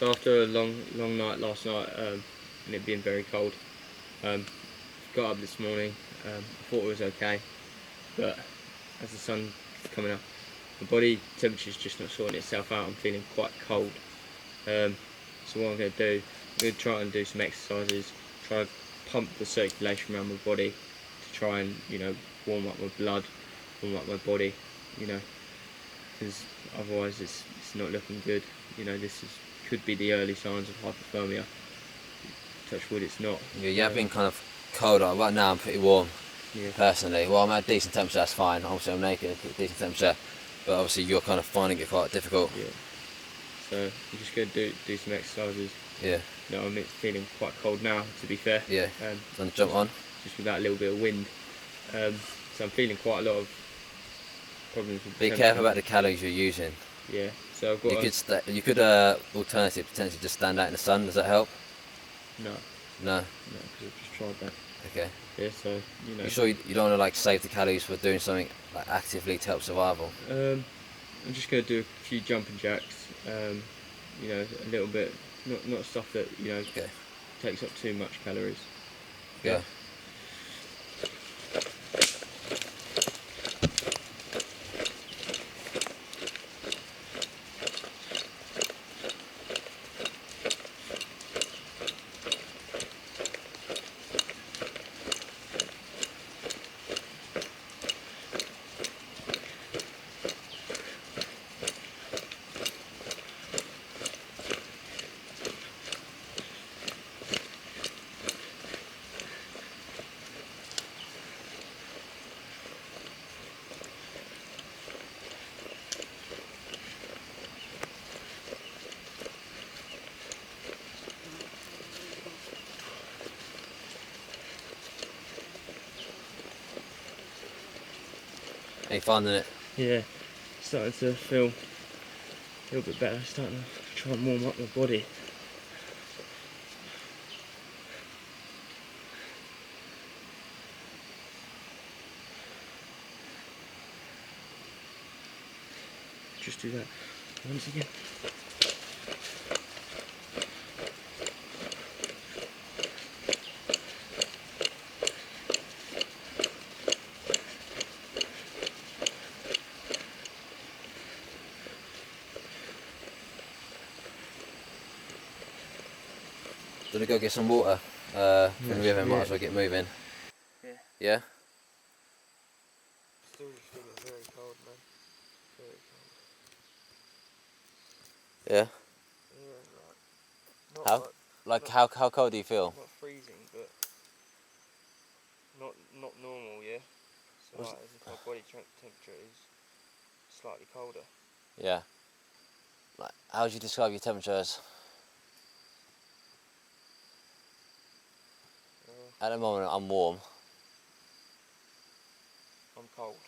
So after a long night last night, and it being very cold, got up this morning. I thought it was okay, but as the sun's coming up, my body temperature's just not sorting itself out. I'm feeling quite cold. So what I'm going to do, I'm going to try and do some exercises, try and pump the circulation around my body to try and, you know, warm up my blood, warm up my body, you know, because otherwise it's not looking good. You know, could be the early signs of hypothermia. Touch wood, it's not. Yeah, you have been kind of cold. Right now I'm pretty warm, Yeah. personally. Well, I'm at a decent temperature, that's fine. Obviously I'm naked at a decent temperature, but obviously you're kind of finding it quite difficult. Yeah. So I'm just going to do some exercises. Yeah. No, I'm feeling quite cold now, to be fair. Yeah. Then jump on. Just with that little bit of wind. So I'm feeling quite a lot of problems with Be careful about the calories you're using. Yeah. So I've got. You could alternative potentially just stand out in the sun. Does that help? No. No. No, because I've just tried that. Okay. Yeah. So you know. You sure you don't want to like save the calories for doing something like actively to help survival? I'm just going to do a few jumping jacks. You know, a little bit, not stuff that, you know, takes up too much calories. Yeah. Are you finding it? Yeah, starting to feel a little bit better, starting to try and warm up my body. Just do that once again. Do you want to go get some water from the river? Might as well get moving. Yeah. Yeah? Still just feeling very cold, man. Very cold. Yeah? Yeah, like, How cold do you feel? not freezing, but not normal, yeah? So like, as if my body temperature is slightly colder. Yeah. Like, how would you describe your temperature as? At the moment, I'm warm. I'm cold.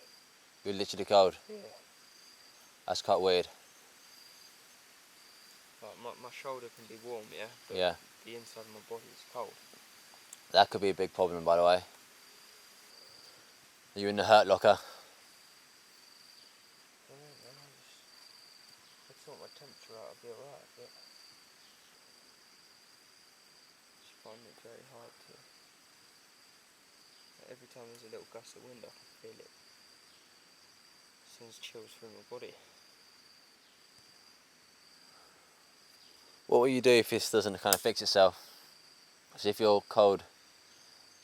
You're literally cold? Yeah. That's quite weird. Like my shoulder can be warm, yeah? But Yeah. the inside of my body is cold. That could be a big problem, by the way. Are you in the hurt locker? I don't know, man. I just sort my temperature out, I'll be alright, but just finding it very hard to. Like, every time there's a little gust of wind, I can feel it. Sends chills through my body. What will you do if this doesn't kind of fix itself? So if you're cold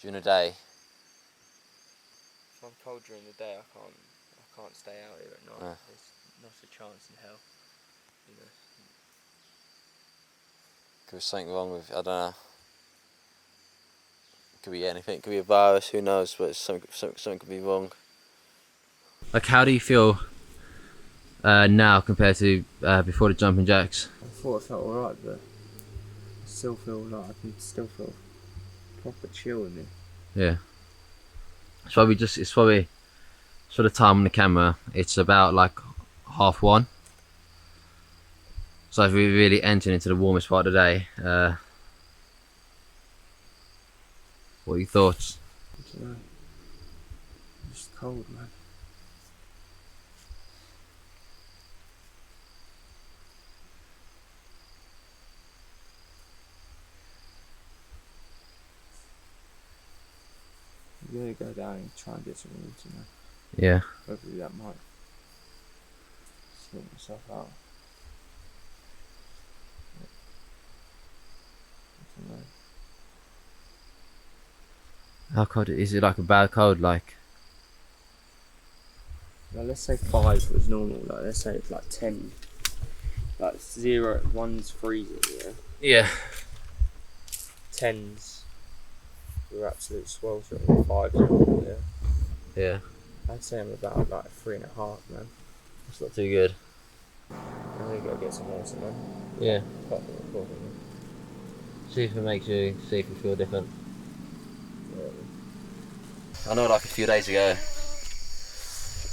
during the day. If I'm cold during the day, I can't stay out here at night. No. There's not a chance in hell. You know. Could be something wrong with, I don't know. Could be anything. Could be a virus. Who knows? But something could be wrong. Like, how do you feel now compared to before the jumping jacks? I thought I felt alright, but I still feel like I can still feel proper chill in me. Yeah. It's probably for the time on the camera. It's about like 1:30. So as we're really entering into the warmest part of the day. What are your thoughts? I don't know. It's just cold, man. gonna go down and try and get some water now. Yeah. Hopefully that might sort myself out. I don't know. How cold is it? Like a bad cold, like? Now let's say 5 was normal. Like let's say it's like 10. Like 0, 1's freezing. Yeah. Yeah. 10's you're absolute sweltering. 5's normal. Yeah. Yeah. I'd say I'm about like 3.5, man. It's not too good. I'm gonna go get some water, man. Yeah. Apart from recording, man. See if you feel different. Yeah. I know, like a few days ago,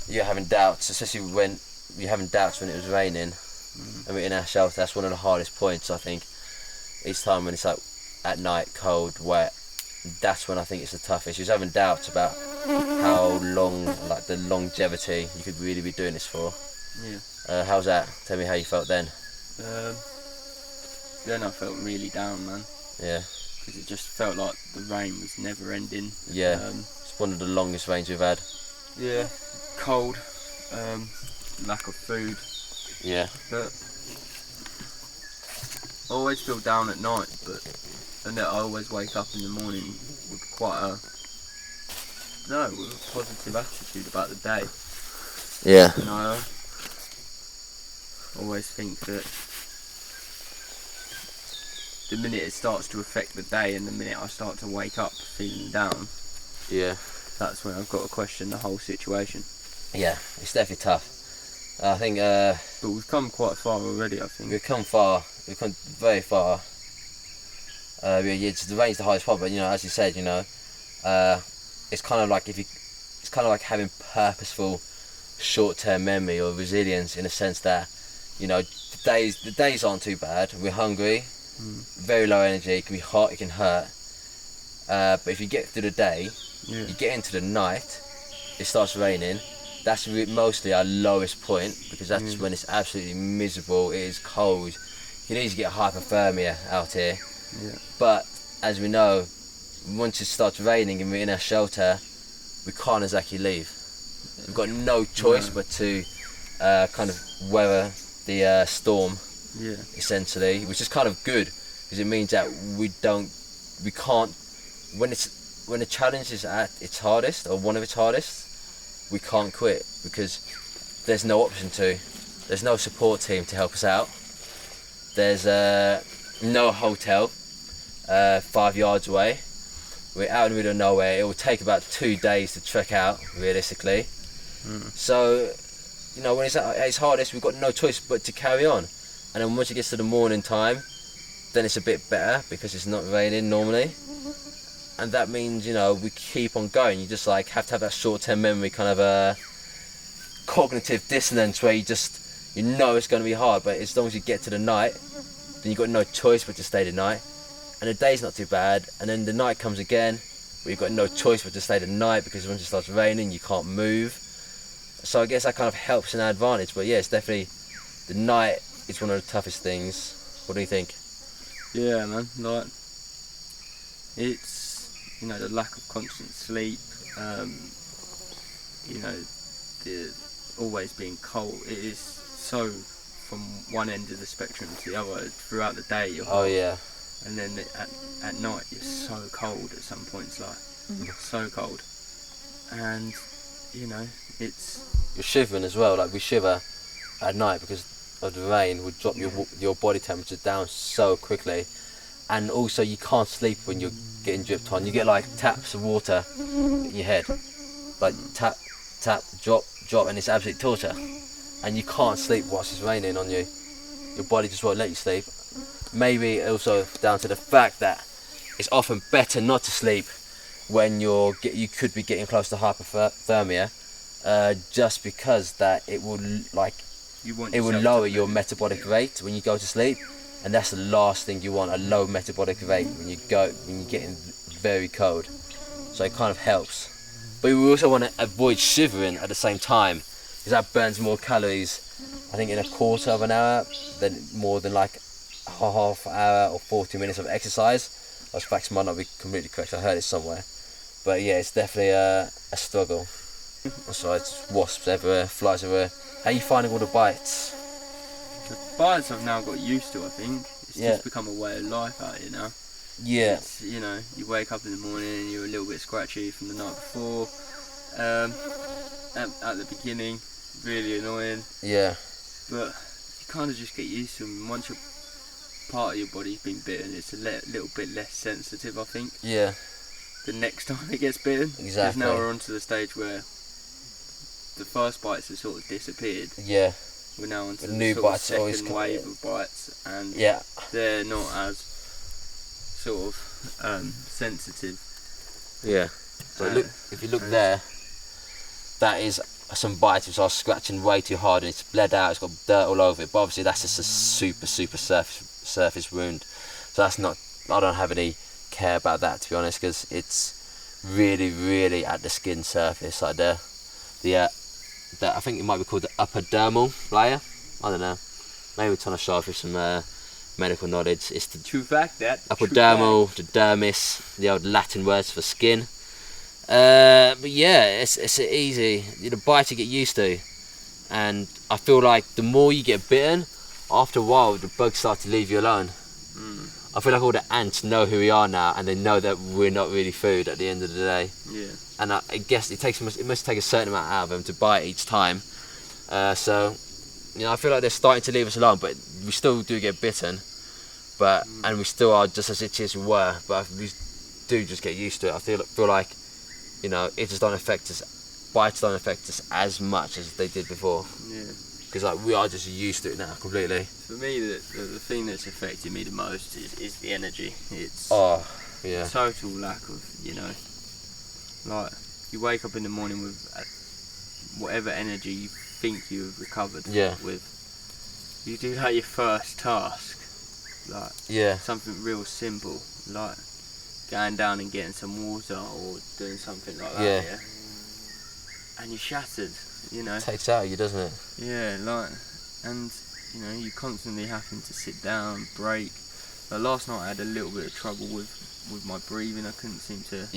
you're having doubts, especially when you're having doubts when it was raining. And we're in our shelter. That's one of the hardest points, I think. Each time when it's like at night, cold, wet, that's when I think it's the toughest. You're having doubts about how long, like the longevity you could really be doing this for. Yeah. How's that? Tell me how you felt then. Then I felt really down, man. Yeah. Because it just felt like the rain was never ending. Yeah. It's one of the longest rains we've had. Yeah. Cold. Lack of food. Yeah. But I always feel down at night, and then I always wake up in the morning with quite a positive attitude about the day. Yeah. And I always think that the minute it starts to affect the day and the minute I start to wake up feeling down, Yeah. that's when I've got to question the whole situation. Yeah, it's definitely tough. I think But we've come quite far already, I think. we've come far. We've come very far. Yeah, the rain's the hardest part, but as you said, it's kind of like it's kind of like having purposeful short-term memory or resilience in a sense that, the days aren't too bad. We're hungry, very low energy. It can be hot, it can hurt. But if you get through the day, you get into the night, it starts raining. That's mostly our lowest point, because that's when it's absolutely miserable. It is cold. You can easily get hypothermia out here. Yeah. But as we know, once it starts raining and we're in our shelter, we can't exactly leave. We've got no choice but to kind of weather the storm, essentially, which is kind of good, because it means that we can't, when the challenge is at its hardest, or one of its hardest, we can't quit, because there's no option to. There's no support team to help us out. There's no hotel 5 yards away. We're out in the middle of nowhere. It will take about 2 days to trek out, realistically. So, when it's at its hardest, we've got no choice but to carry on. And then once it gets to the morning time, then it's a bit better, because it's not raining normally. And that means, we keep on going. You just have to have that short-term memory, kind of a cognitive dissonance, where it's going to be hard, but as long as you get to the night, then you've got no choice but to stay the night. And the day's not too bad, and then the night comes again, where you've got no choice but to stay the night, because once it starts raining, you can't move. So I guess that kind of helps in our advantage, but yeah, it's definitely, the night is one of the toughest things. What do you think? Yeah, man, it's, the lack of constant sleep, the always being cold. It is so, from one end of the spectrum to the other. Throughout the day you're hot, Oh yeah. and then at night you're so cold at some points, so cold. And, it's... You're shivering as well, we shiver at night because of the rain would drop your body temperature down so quickly. And also you can't sleep when you're getting dripped on. You get taps of water in your head, tap, tap, drop, and it's absolute torture. And you can't sleep whilst it's raining on you. Your body just won't let you sleep. Maybe also down to the fact that it's often better not to sleep when you could be getting close to hypothermia, just because that it will lower your metabolic rate when you go to sleep. And that's the last thing you want, a low metabolic rate when you're getting very cold. So it kind of helps. But we also want to avoid shivering at the same time, because that burns more calories, I think, in a quarter of an hour than more than a half hour or 40 minutes of exercise. Those facts might not be completely correct, I heard it somewhere. But yeah, it's definitely a struggle. Besides, wasps everywhere, flies everywhere. How are you finding all the bites? The bites I've now got used to, I think. It's Yeah. just become a way of life out here now. Yeah. It's, you know, you wake up in the morning and you're a little bit scratchy from the night before. At the beginning, really annoying. Yeah. But you kind of just get used to them. Once part of your body's been bitten, it's a little bit less sensitive, I think. Yeah. The next time it gets bitten. Exactly. Because now we're on to the stage where the first bites have sort of disappeared. Yeah. We're now on to the new sort of bites always second come wave of bites, and yeah, they're not as sort of sensitive. Yeah. But look, if you look there, that is some bites which are scratching way too hard and it's bled out, it's got dirt all over it, but obviously that's just a super surface wound, so that's not, I don't have any care about that, to be honest, because it's really at the skin surface, like the I think it might be called the upper dermal layer, I don't know, maybe we're trying to show off with some medical knowledge. It's the true fact, that upper dermal, the dermis, the old Latin words for skin. But yeah, it's easy. The bite you get used to, and I feel like the more you get bitten, after a while the bugs start to leave you alone. I feel like all the ants know who we are now, and they know that we're not really food at the end of the day. Yeah. And I guess it must take a certain amount out of them to bite each time. So you know, I feel like they're starting to leave us alone, but we still do get bitten. But and we still are just as itchy as we were. But we do just get used to it. I feel like, you know, it just don't affect us. Bites don't affect us as much as they did before. Yeah. Because like we are just used to it now completely. For me, the thing that's affected me the most is the energy. It's total lack of, you know, like you wake up in the morning with whatever energy you think you've recovered with. You do like your first task, like something real simple, like going down and getting some water or doing something like that, and you're shattered, you know. It takes out of you, doesn't it? Yeah, like, and you know, you're constantly having to sit down, break. Last night I had a little bit of trouble with my breathing. I couldn't seem to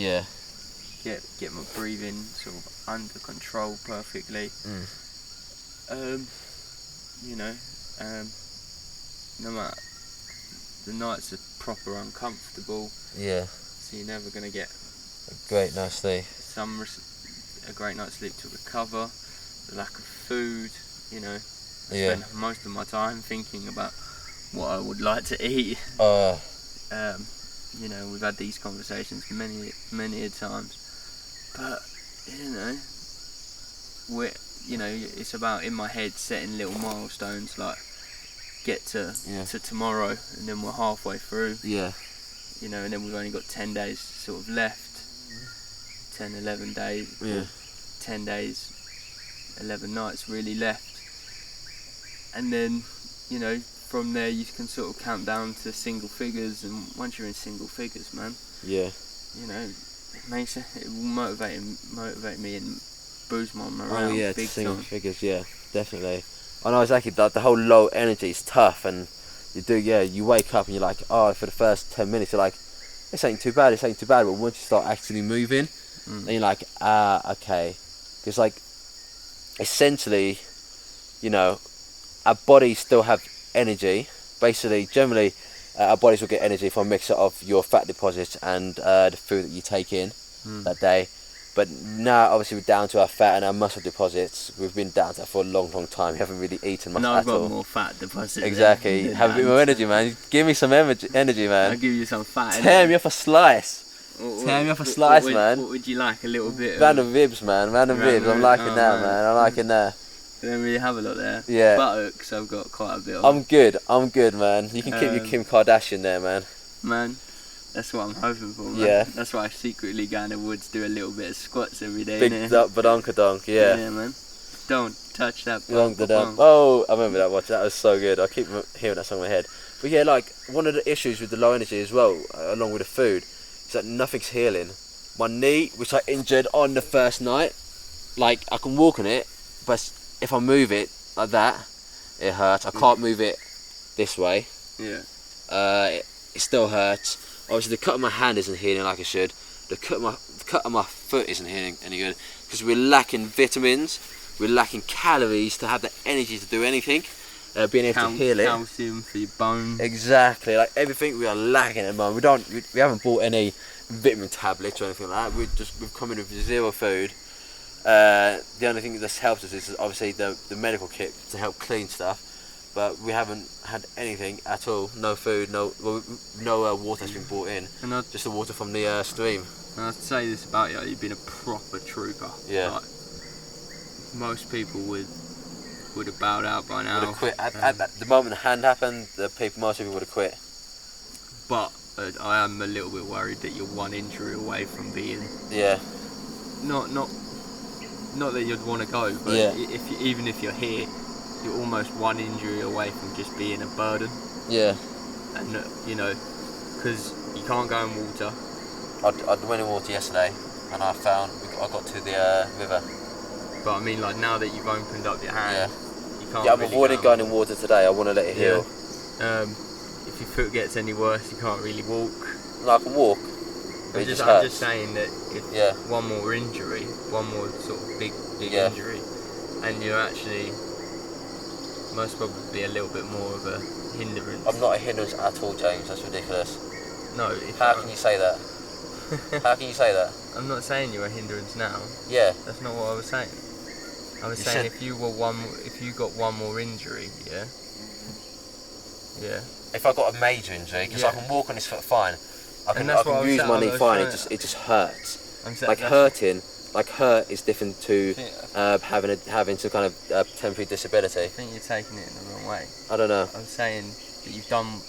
get my breathing sort of under control perfectly. You know, no matter, the nights are proper uncomfortable. Yeah. So you're never gonna get a great night's sleep. A great night's sleep to recover. The lack of food, you know. I spend most of my time thinking about what I would like to eat. You know, we've had these conversations many a times, but you know, it's about in my head setting little milestones, like get to tomorrow, and then we're halfway through. Yeah. You know, and then we've only got 10 days sort of left. 10, 11 days. Yeah. 10 days, 11 nights really left. And then, you know, from there you can sort of count down to single figures, and once you're in single figures, man, you know, it will motivate me and boost my morale. Big single time. figures, definitely. I know exactly, the whole low energy is tough, and you wake up and you're like, oh, for the first 10 minutes you're like, this ain't too bad, but once you start actually moving, then you're like, okay, because like, essentially, you know, our bodies still have energy. Basically, generally, our bodies will get energy from a mixture of your fat deposits and the food that you take in that day. But now, obviously, we're down to our fat and our muscle deposits. We've been down to that for a long time. We haven't really eaten much at all. Now I've got more fat deposits. Exactly. Have a bit more energy, man. Give me some energy, man. I'll give you some fat. Tear me off a slice. Man. What would you like? A little bit? Random ribs, man. Random ribs. I'm liking that, man. I'm liking that. You don't really have a lot there. Yeah. Buttocks, I've got quite a bit of. I'm good, man. You can keep your Kim Kardashian there, man. Man, that's what I'm hoping for, man. Yeah. That's why I secretly go in the woods, do a little bit of squats every day. Big badonkadonk, yeah. Yeah, man. Don't touch that. Oh, I remember that watch. That was so good. I keep hearing that song in my head. But yeah, like, one of the issues with the low energy as well, along with the food, is that nothing's healing. My knee, which I injured on the first night, like, I can walk on it, but if I move it like that, it hurts. I can't move it this way. Yeah. It still hurts. Obviously, the cut of my hand isn't healing like it should. the cut of my foot isn't any good because we're lacking vitamins, we're lacking calories to have the energy to do anything. Being able to heal it. Calcium for your bones. Exactly, like everything we are lacking at the moment. We haven't bought any vitamin tablets or anything like that. We've come in with zero food. The only thing that's helped us is obviously the medical kit to help clean stuff, but we haven't had anything at all. No food, no water has been brought in. And just the water from the stream. And I'd say this about you: you've been a proper trooper. Yeah. Like, most people would have bowed out by now. Would have quit at the moment the hand happened. Most people would have quit. But I am a little bit worried that you're one injury away from being. Yeah. Not that you'd want to go, but yeah. Even if you're here, you're almost one injury away from just being a burden. Yeah. And because you can't go in water. I went in water yesterday, and I got to the river. But I mean, like now that you've opened up your hand, you can't. Yeah, I'm really avoiding going in water today. I want to let it heal. If your foot gets any worse, you can't really walk. No, I can walk. I'm just saying that if one more injury, one more sort of big injury, and you're actually most probably a little bit more of a hindrance. I'm not a hindrance at all, James. That's ridiculous. No. How can you say that? How can you say that? I'm not saying you're a hindrance now. Yeah. That's not what I was saying. I was saying if you got one more injury, yeah. If I got a major injury, because I can walk on this foot fine, I can use my knee fine. It just hurts. Hurt is different to having some kind of temporary disability. I think you're taking it in the wrong way. I don't know. I'm saying that you've done.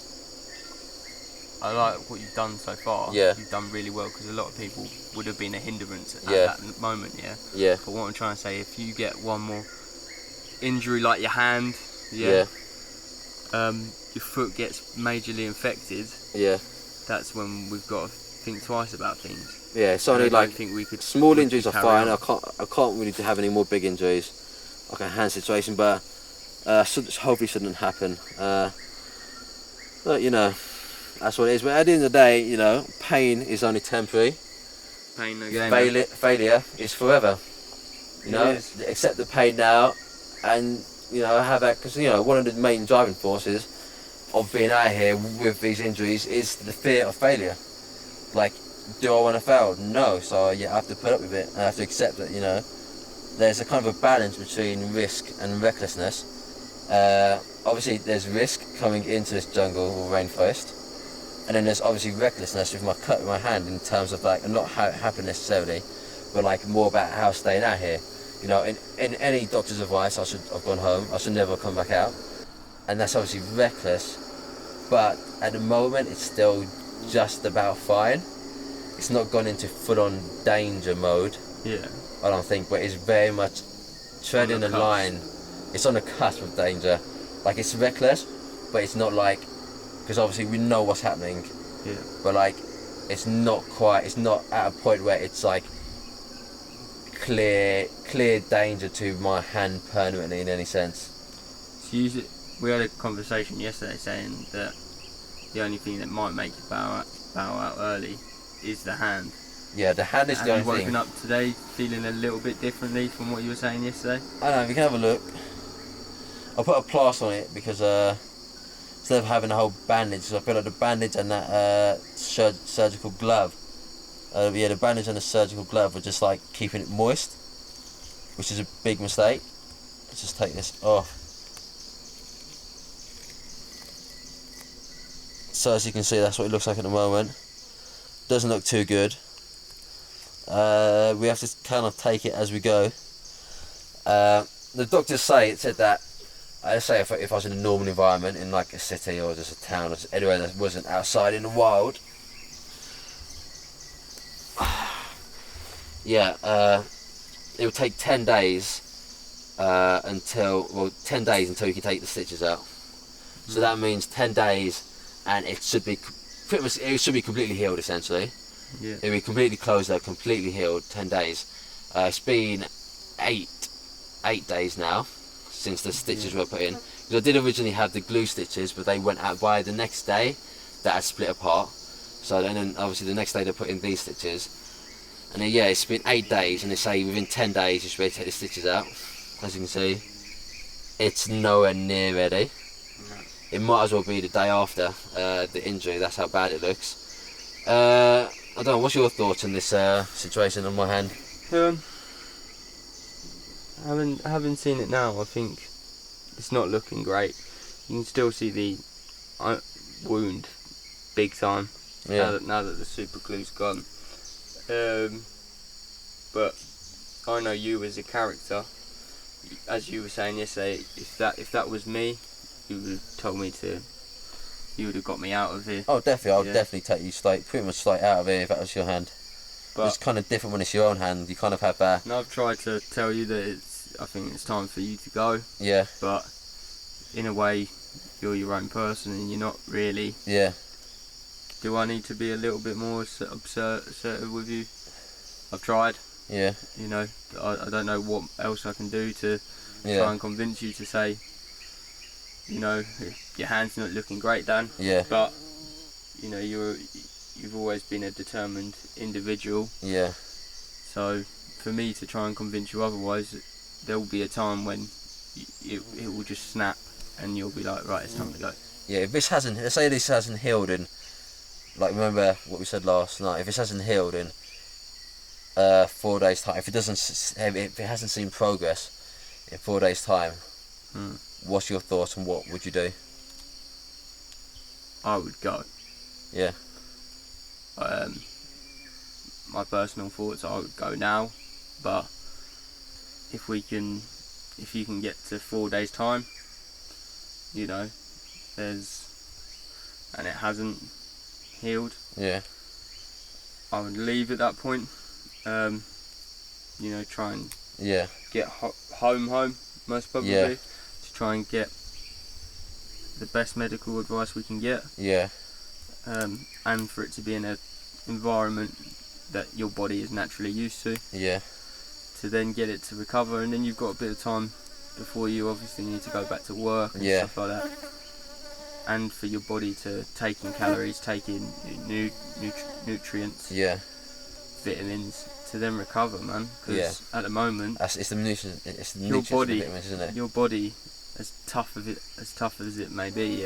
I like what you've done so far. Yeah. You've done really well because a lot of people would have been a hindrance at that moment. Yeah. Yeah. But what I'm trying to say, if you get one more injury like your hand, your foot gets majorly infected. Yeah. That's when we've got to think twice about things. Yeah. So only small injuries are fine. I can't really have any more big injuries, like a hand situation, but hopefully shouldn't happen. But that's what it is. But at the end of the day, pain is only temporary. Pain, no gain. Failure is forever. Accept the pain now, and have that, because one of the main driving forces of being out here with these injuries is the fear of failure. Like, do I want to fail? No. So I have to put up with it. I have to accept that. There's a kind of a balance between risk and recklessness. Obviously, there's risk coming into this jungle or rainforest. And then there's obviously recklessness with my cut with my hand in terms of not how it happened necessarily, but more about how staying out here. In any doctor's advice, I've gone home. I should never come back out, and that's obviously reckless. But at the moment, it's still just about fine. It's not gone into full-on danger mode. Yeah. I don't think, but it's very much treading the line. It's on the cusp of danger. It's reckless, but it's not because obviously we know what's happening. Yeah. But it's not at a point where it's clear danger to my hand permanently in any sense. So we had a conversation yesterday saying that the only thing that might make you bow out early is the hand. Yeah, the hand is the only thing. Have you woken up today feeling a little bit differently from what you were saying yesterday? I don't know, we can have a look. I'll put a plaster on it because instead of having a whole bandage, because I feel like the bandage and that surgical glove, the bandage and the surgical glove were just keeping it moist, which is a big mistake. Let's just take this off. So as you can see, that's what it looks like at the moment. Doesn't look too good. We have to kind of take it as we go. The doctors said that, I say if I was in a normal environment, in a city or just a town or anywhere that wasn't outside in the wild, it would take 10 days until you can take the stitches out. So that means 10 days, and it should be completely healed essentially. Yeah. It'll be completely closed out, completely healed. 10 days. It's been 8 days now since the stitches were put in. Because I did originally have the glue stitches, but they went out by the next day. That had split apart. So then obviously the next day they put in these stitches. And then, yeah, it's been 8 days, and they say within 10 days you should be able to take the stitches out. As you can see, it's nowhere near ready. No. It might as well be the day after the injury. That's how bad it looks. I don't know. What's your thoughts on this situation on my hand? Having seen it now, I think it's not looking great. You can still see the wound big time. Yeah. Now that the super glue's gone. But I know you as a character. As you were saying yesterday, if that was me, you would have told me to. You would have got me out of here. Oh, definitely. I would definitely take you pretty much straight out of here if that was your hand. But it's kind of different when it's your own hand. You kind of have that. And I've tried to tell you that I think it's time for you to go. Yeah. But in a way, you're your own person, and you're not really. Yeah. Do I need to be a little bit more assertive with you? I've tried. Yeah. You know, I don't know what else I can do to try and convince you to say, you know, your hand's not looking great, Dan. Yeah. But you know, you've always been a determined individual. Yeah. So for me to try and convince you otherwise, there will be a time when it will just snap, and you'll be like, right, it's time to go. Yeah. If this hasn't, let's say this hasn't healed in, like, remember what we said last night. If this hasn't healed in 4 days' time, if it hasn't seen progress in 4 days' time, what's your thoughts on what would you do? I would go. Yeah. My personal thoughts, I would go now, but if you can get to 4 days' time, you know, and it hasn't healed. Yeah. I would leave at that point. You know, try and get home most probably, to try and get the best medical advice we can get. Yeah. And for it to be in an environment that your body is naturally used to. Yeah. To then get it to recover, and then you've got a bit of time before you obviously need to go back to work and stuff like that. And for your body to take in calories, take in nutrients, vitamins, to then recover, man. Because at the moment, it's the nutrients, your body, vitamins, isn't it? Your body, as tough as it may be,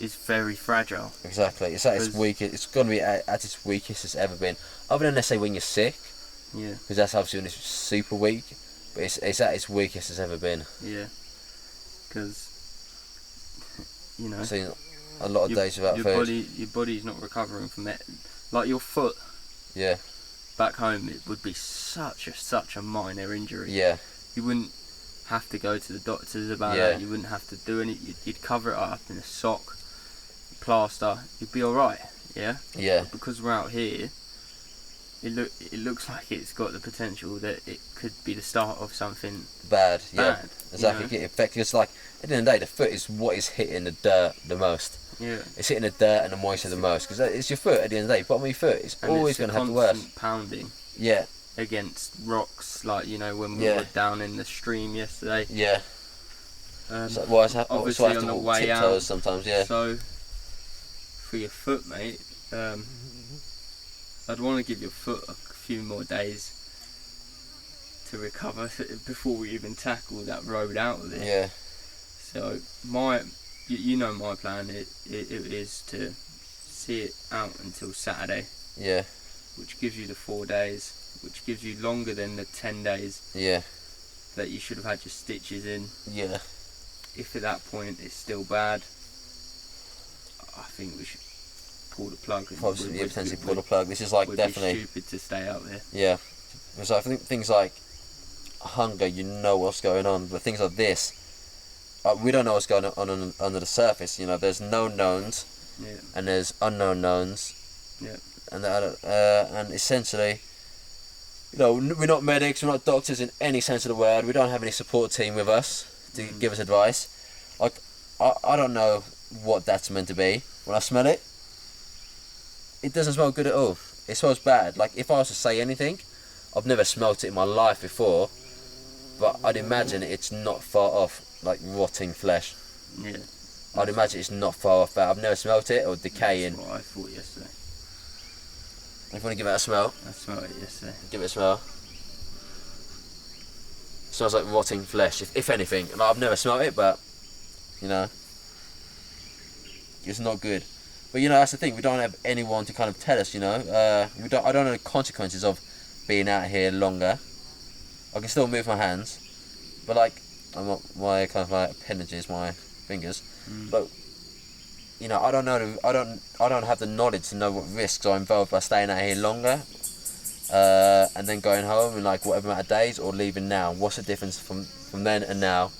is very fragile. Exactly. It's at its weakest. It's going to be at its weakest it's ever been. Other than, let's say, when you're sick. Yeah. Because that's obviously when it's super weak. But it's at its weakest it's ever been. Yeah. Because, you know, I've seen a lot of days without food. Your body's not recovering from it. Like your foot. Yeah. Back home, it would be such a minor injury. Yeah. You wouldn't have to go to the doctors about it. You wouldn't have to do anything. You'd cover it up in a sock, plaster. You'd be all right. Yeah. Yeah. But because we're out here, it looks like it's got the potential that it could be the start of something bad. Yeah. Exactly. You know? Get infected. It's like, at the end of the day, the foot is what is hitting the dirt the most. Yeah. It's hitting the dirt and the moisture the most, because it's your foot at the end of the day. Bottom of your foot, it's always going to have the worst. Pounding. Yeah. Against rocks, like, you know, when we were down in the stream yesterday. Yeah. So, obviously on the way out sometimes. Yeah. So for your foot, mate, I'd want to give your foot a few more days to recover before we even tackle that road out of it. Yeah. So you know my plan. It is to see it out until Saturday. Yeah. Which gives you the 4 days, which gives you longer than the 10 days. Yeah. That you should have had your stitches in. Yeah. If at that point it's still bad, I think we should pull the plug. Potentially pull the plug. This is like definitely. Be stupid to stay out there. Yeah. Because I think things like hunger, you know what's going on, but things like this, we don't know what's going on under the surface. You know, there's known knowns, and there's unknown knowns. Yeah. And essentially, you know, we're not medics, we're not doctors in any sense of the word. We don't have any support team with us to give us advice. Like, I don't know what that's meant to be. When I smell it, it doesn't smell good at all. It smells bad. Like, if I was to say anything, I've never smelt it in my life before, but I'd imagine it's not far off, like, rotting flesh. Yeah. I'd imagine it's not far off that. I've never smelt it or decaying. That's what I thought yesterday. If you want to give it a smell, I smelled it yesterday. give it a smell. Smells like rotting flesh, if anything. Like, I've never smelled it, but you know, it's not good. But you know, that's the thing. We don't have anyone to kind of tell us. You know, I don't know the consequences of being out here longer. I can still move my hands, but like my kind of like appendages, my fingers. But you know, I don't know. I don't have the knowledge to know what risks are involved by staying out here longer, and then going home in like whatever amount of days, or leaving now. What's the difference from then and now?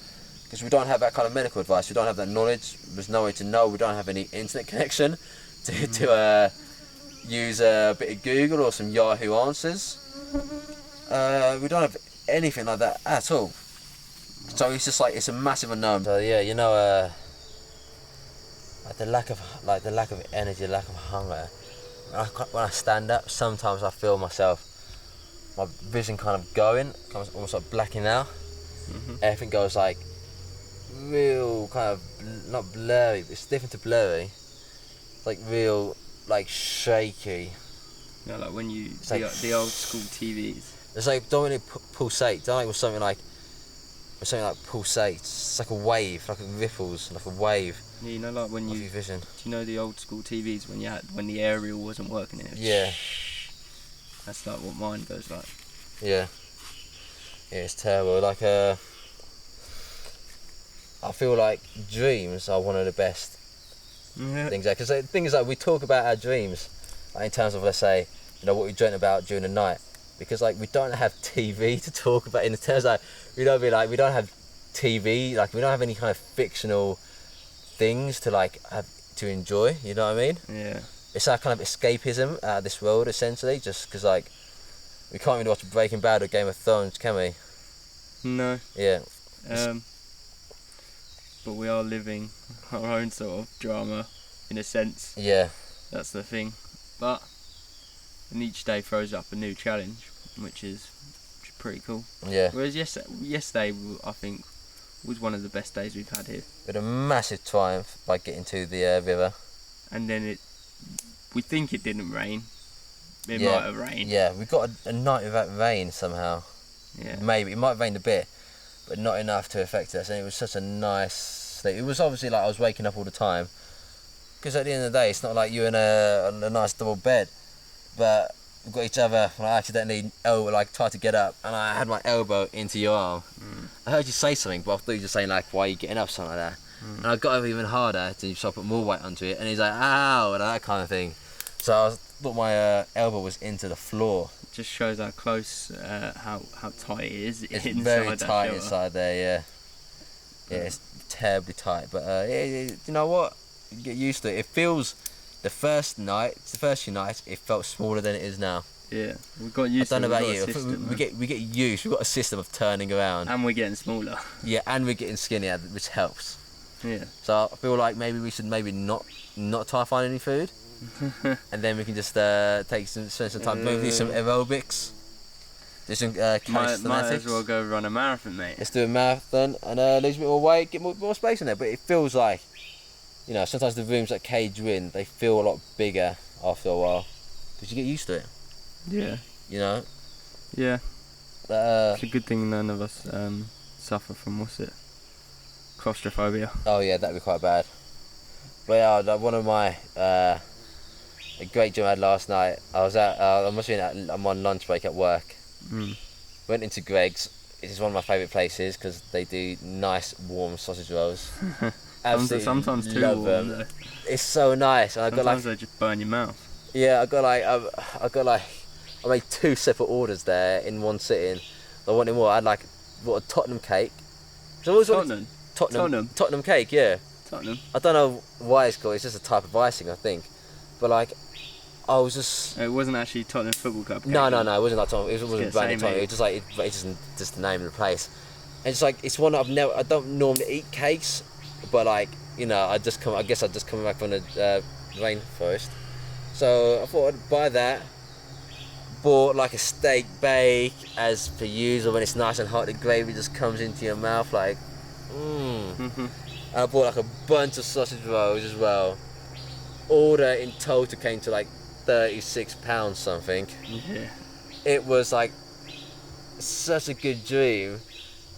Because we don't have that kind of medical advice. We don't have that knowledge. There's no way to know. We don't have any internet connection to use a bit of Google or some Yahoo answers. We don't have anything like that at all. So it's just like, it's a massive unknown. So yeah, you know, like the lack of energy, the lack of hunger. When I stand up, sometimes I feel my vision kind of going, almost like blacking out. Everything goes like real kind of, not blurry, but it's different to blurry. It's like real, like shaky. Yeah, like when you like the old school TVs. It's like, don't really pulsate. Don't like with something like pulsates. It's like a wave, like ripples, like a wave. Yeah, you know, like when you vision. Do you know the old school TVs when the aerial wasn't working? Yeah. That's like what mine goes like. Yeah. Yeah, it's terrible. Like I feel like dreams are one of the best things. Because the thing is, like, we talk about our dreams, like, in terms of, let's say, you know, what we dreamt about during the night. Because like we don't have TV to talk about, in the terms like we don't have TV, like we don't have any kind of fictional things to like have to enjoy. You know what I mean? Yeah. It's our kind of escapism out of this world, essentially. Just because like we can't really watch Breaking Bad or Game of Thrones, can we? No. Yeah. But we are living our own sort of drama, in a sense. Yeah. That's the thing. But and each day throws up a new challenge, which is pretty cool. Yeah. Whereas yesterday I think was one of the best days we've had here. We had a massive triumph by getting to the river. And then we think it didn't rain. It might have rained. Yeah, we got a night without rain somehow. Yeah. Maybe it might have rained a bit, but not enough to affect us. And it was such a nice sleep. It was obviously like I was waking up all the time, because at the end of the day, it's not like you're in a nice double bed. But we've got each other, and I accidentally tried to get up, and I had my elbow into your arm. I heard you say something, but I thought you were just saying like, why are you getting up, something like that. And I got up even harder to try to put more weight onto it, and he's like, ow, and that kind of thing. So I thought my elbow was into the floor. It just shows how close, how tight it is. It's inside very that tight shelter. inside there, yeah. Yeah, it's terribly tight, but you know what? You get used to it. It feels. The first few nights, it felt smaller than it is now. Yeah, we've got used to it. I don't know about you. We get used. We've got a system of turning around. And we're getting smaller. Yeah, and we're getting skinnier, which helps. Yeah. So I feel like maybe we should not try to find any food, and then we can just spend some time, maybe do some aerobics, do some calisthenics. Might as well go run a marathon, mate. Let's do a marathon and lose a bit more weight, get more space in there. But it feels like, you know, sometimes the rooms that cage you in, they feel a lot bigger after a while, because you get used to it. Yeah. You know? Yeah. But, it's a good thing none of us suffer from, what's it? Claustrophobia. Oh yeah, that'd be quite bad. But yeah, like one of my a great dream I had last night. I was I'm on lunch break at work. Went into Greg's. It is one of my favourite places because they do nice warm sausage rolls. Absolutely sometimes too love warm. them. It's so nice. And sometimes they just burn your mouth. Yeah, I made 2 separate orders there in one sitting. I wanted more. I had a Tottenham cake. Tottenham cake, yeah. Tottenham. I don't know why it's called. It's just a type of icing, I think. But I was just. It wasn't actually Tottenham Football Club. No, it wasn't like Tottenham. It wasn't branded Tottenham. It was just just the name of the place. And it's one that I don't normally eat cakes, but I guess I'd just come back from the rainforest. So I thought I'd buy that. Bought a steak bake, as per usual. When it's nice and hot, the gravy just comes into your mouth And I bought a bunch of sausage rolls as well. Order in total came to £36 something. Yeah. It was like such a good dream.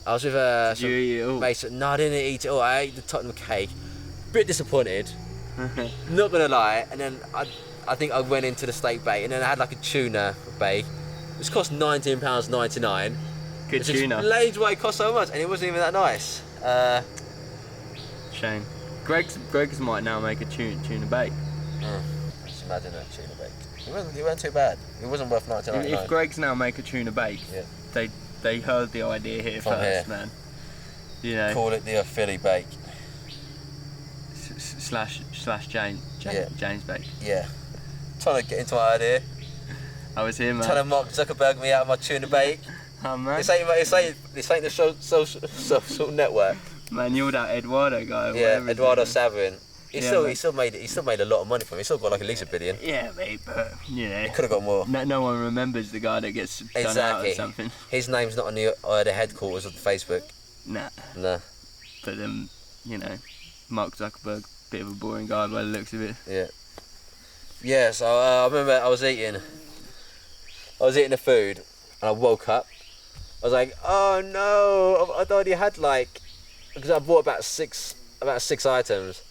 I was with Did you eat it all? mates. No, I didn't eat it all. I ate the Tottenham cake. Bit disappointed. Not gonna lie. And then I think I went into the steak bake, and then I had like a tuna bake, which cost £19.99. Good tuna. Explains why it cost so much, and it wasn't even that nice. Shame. Greg's might now make a tuna bake. Just imagine that tuna bake. It wasn't too bad. It wasn't worth £19.99. If Greg's now make a tuna bake, yeah. they heard the idea here From first, here. man. You know. Call it the Ofili bake. Slash James bake. Yeah. Trying to get into my idea. I was here, man. Trying to Mark Zuckerberg me out of my tuna bake. Oh, man. This ain't the social network. Man, you're that Eduardo guy. Yeah, Eduardo Savin. Savin. He still made a lot of money from it. He still got like at least $1 billion. Yeah, mate, but you know, He could have got more. no one remembers the guy that gets done out or something. His name's not on the headquarters of Facebook. Nah. Nah. But you know, Mark Zuckerberg, bit of a boring guy by the looks of it. Yeah. Yeah. So I remember I was eating the food, and I woke up. I was like, oh no! I'd already had because I bought about six items.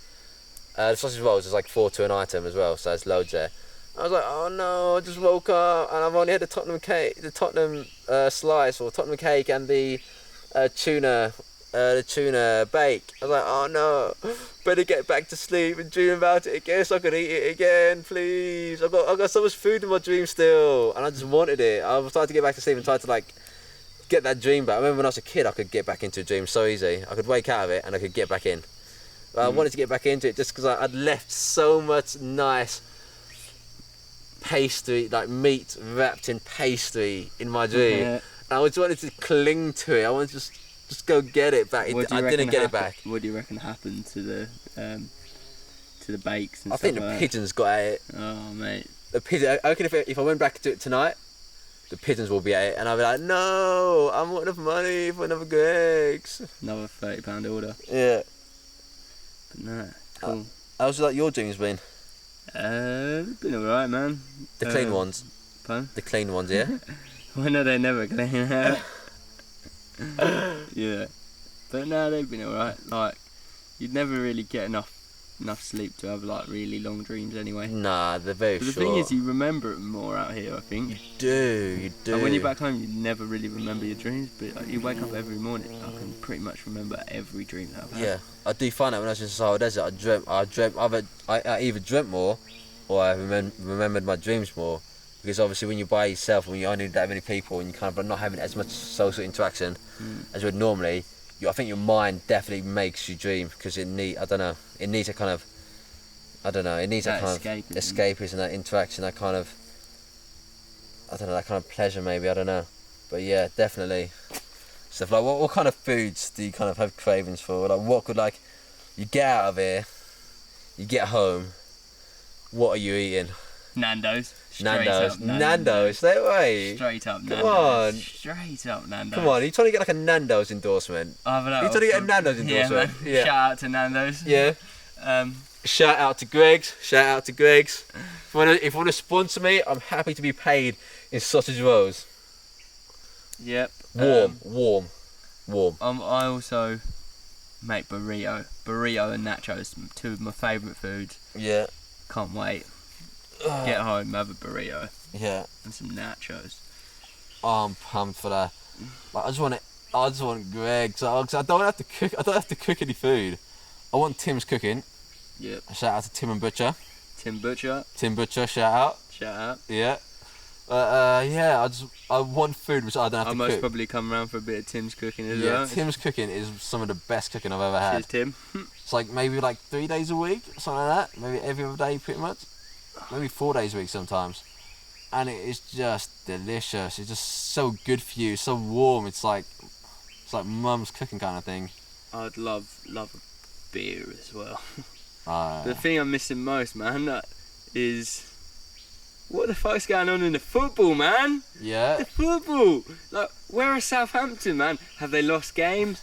The sausage rolls is like 4 to an item as well, so there's loads there. I was like, oh no, I just woke up and I've only had the Tottenham cake, the Tottenham slice or Tottenham cake and the tuna bake. I was like, oh no, better get back to sleep and dream about it again so I can eat it again, please. I've got so much food in my dream still, and I just wanted it. I was trying to get back to sleep and try to get that dream back. I remember when I was a kid, I could get back into a dream so easy. I could wake out of it and I could get back in. But I wanted to get back into it just because I'd left so much nice pastry, like meat wrapped in pastry in my dream. Yeah. And I just wanted to cling to it. I wanted to just go get it back. I didn't get it back. What do you reckon happened to the bakes and I stuff think the like pigeons got at it. Oh, mate. The pigeons, I reckon if I went back to it tonight, the pigeons will be at it, and I'll be like, no, I'm not enough money for another Greg's. Another £30 order. Yeah. But no, cool. How's your dreams been? Been alright, man. The clean ones. Pardon? The clean ones, yeah. Well, no, they're never clean. Yeah, but no, they've been alright. Like, you'd never really get enough sleep to have really long dreams anyway. Nah, they're very but the short. thing is, you remember it more out here, I think. You do. And when you're back home, you never really remember your dreams, but you wake up every morning, I can pretty much remember every dream that I've had. Yeah, I do find that when I was in Sahara Desert, I either dreamt more, or I remembered my dreams more. Because obviously when you're by yourself, when you only know that many people, and you kind of are not having as much social interaction as you would normally, I think your mind definitely makes you dream, because it needs a kind of escapism, that interaction, that kind of, that kind of pleasure maybe, I don't know. But yeah, definitely. Stuff like, what kind of foods do you kind of have cravings for? Like, what could, you get out of here, you get home, what are you eating? Nando's. Nando's, no way. Straight up Nando's. Come on. Straight up Nando's. Come on, are you trying to get a Nando's endorsement? You're trying to get a Nando's endorsement? Yeah. Shout out to Nando's. Yeah. Shout out to Greg's. If you want to sponsor me, I'm happy to be paid in sausage rolls. Yep. Warm. I also make burrito and nachos, two of my favourite foods. Yeah. Can't wait. Get home, have a burrito. Yeah. And some nachos. Oh, I'm pumped for that. I just want Greg's. I don't have to cook. I don't have to cook any food. I want Tim's cooking. Yep. Shout out to Tim and Butcher. Tim Butcher, shout out. Yeah. Yeah, I want food which I don't have to cook. I must probably come around for a bit of Tim's cooking as well. Yeah, Tim's cooking is some of the best cooking I've ever had. Cheers, Tim. It's maybe 3 days a week, something like that. Maybe every other day, pretty much. Maybe 4 days a week sometimes. And it is just delicious. It's just so good for you, so warm. It's like mum's cooking kind of thing. I'd love a beer as well. The The thing I'm missing most, man, is what the fuck's going on in the football, man? Yeah. The football. Where are Southampton, man? Have they lost games?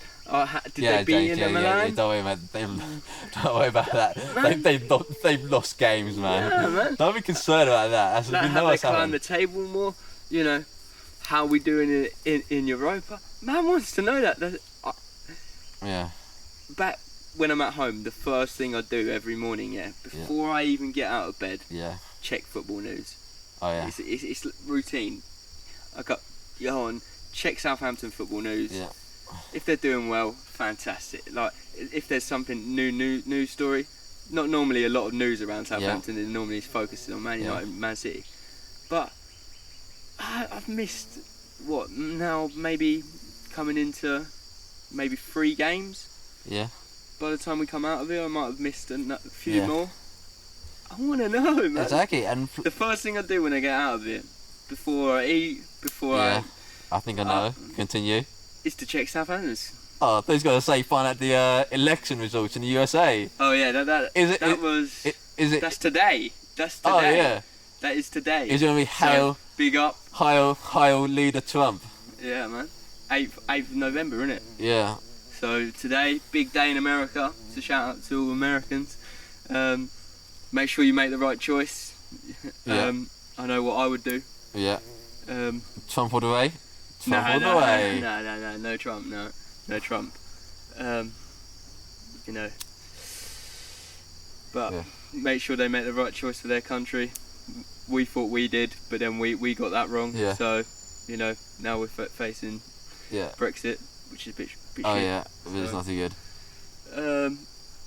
Did they beat Inter Milan? Yeah, don't worry, man. Don't worry about that. They've lost games, man. Yeah, man. Don't be concerned about that. Like, have they climbed the table more? You know, how we doing in Europa? Man wants to know that. Yeah. Back when I'm at home, the first thing I do every morning, before I even get out of bed, check football news. Oh yeah. It's routine. I go on, check Southampton football news. Yeah. If they're doing well, fantastic. Like if there's something news story, not normally a lot of news around Southampton. It normally is focusing on Man United, Man City. But I've missed what now? Maybe coming into maybe 3 games. Yeah. By the time we come out of it, I might have missed a few more. I want to know, man. Exactly, and the first thing I do when I get out of it, before I eat, I think I know. Continue. Is to check Southampton's. Oh, I thought he was going to say find out the election results in the USA. Oh yeah, that's today. That's today. Oh yeah. That is today. Is it going to be hail? So, big up. Hail leader Trump. Yeah, man. 8th of November, isn't it? Yeah. So today, big day in America. So shout out to all Americans. Make sure you make the right choice. I know what I would do. Yeah. Trump all the way. Trump all the way. No Trump. No Trump. You know. But make sure they make the right choice for their country. We thought we did, but then we got that wrong. Yeah. So, you know, now we're facing Brexit, which is a bit shit. Yeah, it's not too good.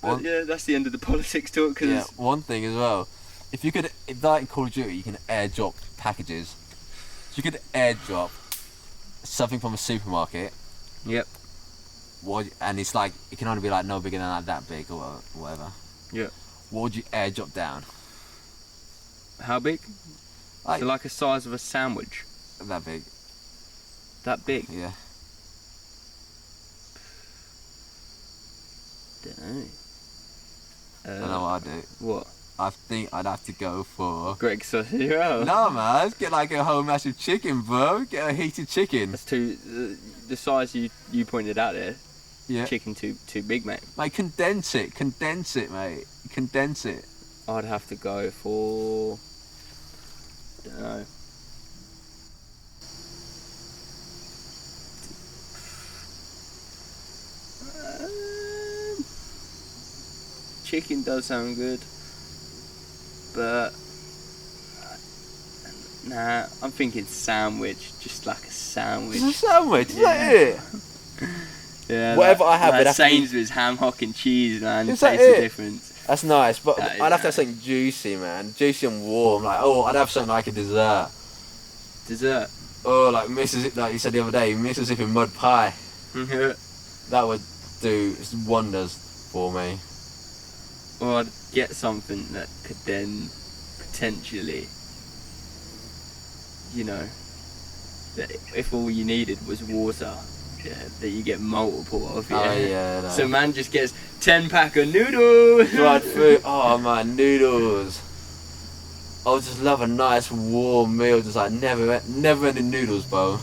But that's the end of the politics talk. Cause one thing as well. If that in Call of Duty, you can airdrop packages. So you could airdrop something from a supermarket. Yep. And it's like, it can only be like no bigger than like that big or whatever. Yeah. What would you airdrop down? How big? So like the size of a sandwich. That big. That big? Yeah. Don't know what I'd do. What? I think I'd have to go for Greg sausage roll. No man, let's get like a whole massive chicken, bro. Get a heated chicken. That's the size you pointed out there. Yeah. Chicken too big, mate. Like condense it, mate. Condense it. I'd have to go for, don't know. Chicken does sound good, but nah, I'm thinking sandwich, just like a sandwich. Just a sandwich, is that it? Yeah. Whatever I have, like Sainsbury's ham, hock and cheese, man. Is Tastes that it? the difference. That's nice, but That I'd have to have something juicy, man. Juicy and warm. Like, I'd have something like a dessert. Dessert. Oh, like like you said the other day, Mississippi mud pie. That would do wonders for me. Or I'd get something that could then potentially, you know, that if all you needed was water, that you get multiple of. Oh yeah. No. So man just gets 10-pack of noodles. Dried fruit. Oh man, noodles. I would just love a nice warm meal, just like never ending noodles, bro.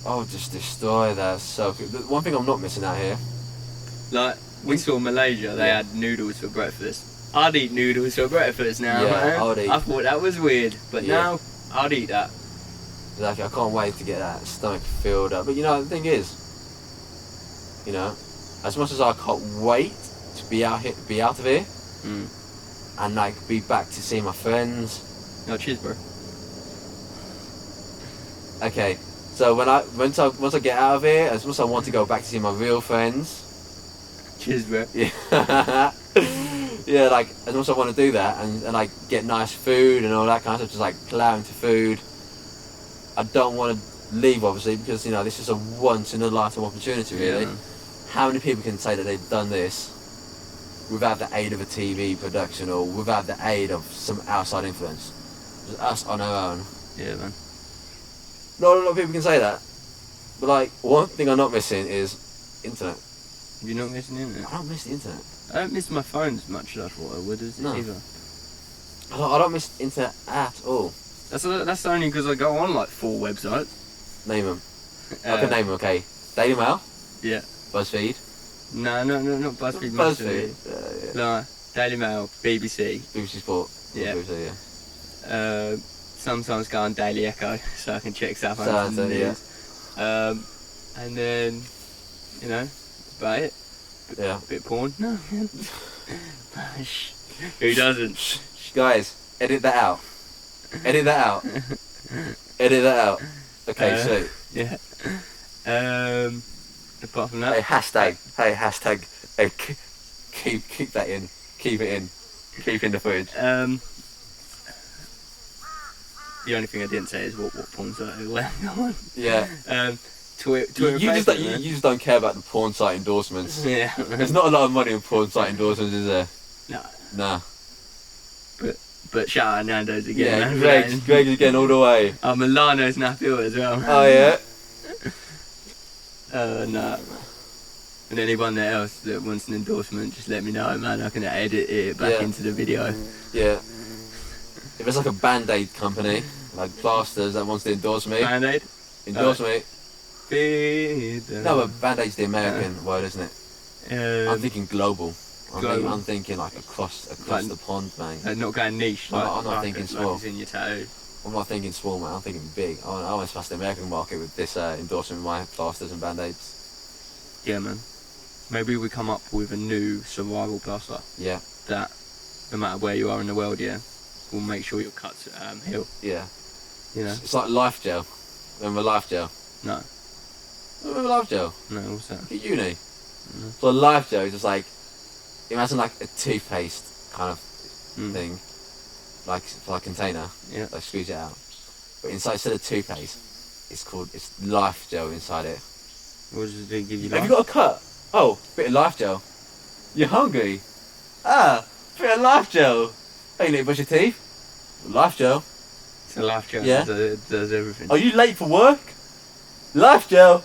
I would just destroy that. So good. The one thing I'm not missing out here. Like we saw Malaysia, they had noodles for breakfast. I'd eat noodles for breakfast now, man. I thought that was weird, but now I'd eat that. Exactly, I can't wait to get that stomach filled up. But you know, the thing is, you know, as much as I can't wait to be out of here, and like be back to see my friends. No, cheers, bro. Okay, so once I get out of here, as much as I want to go back to see my real friends. Cheers, bro. Yeah. Yeah, like as much as I want to do that and like get nice food and all that kind of stuff, just like plow into food. I don't want to leave, obviously, because you know this is a once in a lifetime opportunity, really. Yeah. How many people can say that they've done this without the aid of a TV production or without the aid of some outside influence? Just us on our own. Yeah, man. Not a lot of people can say that. But like, one thing I'm not missing is internet. You're not missing the internet? I don't miss the internet. I don't miss my phone as much as I thought I would either. I don't miss the internet at all. That's only because I go on like 4 websites. Name them. I can name them, okay. Daily Mail, Yeah. BuzzFeed. No, not BuzzFeed. BuzzFeed. No, Daily Mail, BBC. BBC Sport. Yeah. BBC, yeah. Sometimes go on Daily Echo so I can check Southampton news. And then, you know, that's about it. Yeah. Bit of porn. No. Who doesn't? Guys, edit that out. Edit that out. Edit that out. Okay, so. Yeah. Apart from that. Hey, hashtag. Hey, keep that in. Keep it in. Keep in the footage. The only thing I didn't say is what porn site it went on. Yeah. Twitter You just don't care about the porn site endorsements. Yeah. There's not a lot of money in porn site endorsements, is there? No. Nah. But shout out Nando's again. Yeah, Man, Greg's again all the way. Milano's Napil as well. Oh yeah. No. And anyone else that wants an endorsement, just let me know, man. I can edit it back into the video. Yeah. If it's like a Band-Aid company, like plasters that wants to endorse me. Band-Aid? Endorse me. Feed No, but Band-Aid's the American word, isn't it? I'm thinking global. I'm thinking like across the pond, man. Not going niche. I'm not thinking small. Like it's in your tattoo. I'm not thinking small, man. I'm thinking big. I want to smash the American market with this endorsement of my plasters and Band-Aids. Yeah, man. Maybe we come up with a new survival plaster. Yeah. That, no matter where you are in the world, will make sure your cuts heal. Yeah. You know. It's like Life Gel. Remember Life Gel? No. Remember Life Gel? No, what's that? At uni. No. So Life Gel is just like, imagine like a toothpaste kind of thing, like for a container. Yeah. Like squeeze it out. But instead of toothpaste, it's Life Gel inside it. What does it give you? Have you got a cut? Oh, bit of Life Gel. You're hungry? Bit of Life Gel. Oh, you need to brush your teeth? Life Gel. It's a Life Gel. Yeah. Does everything. Are you late for work? Life Gel.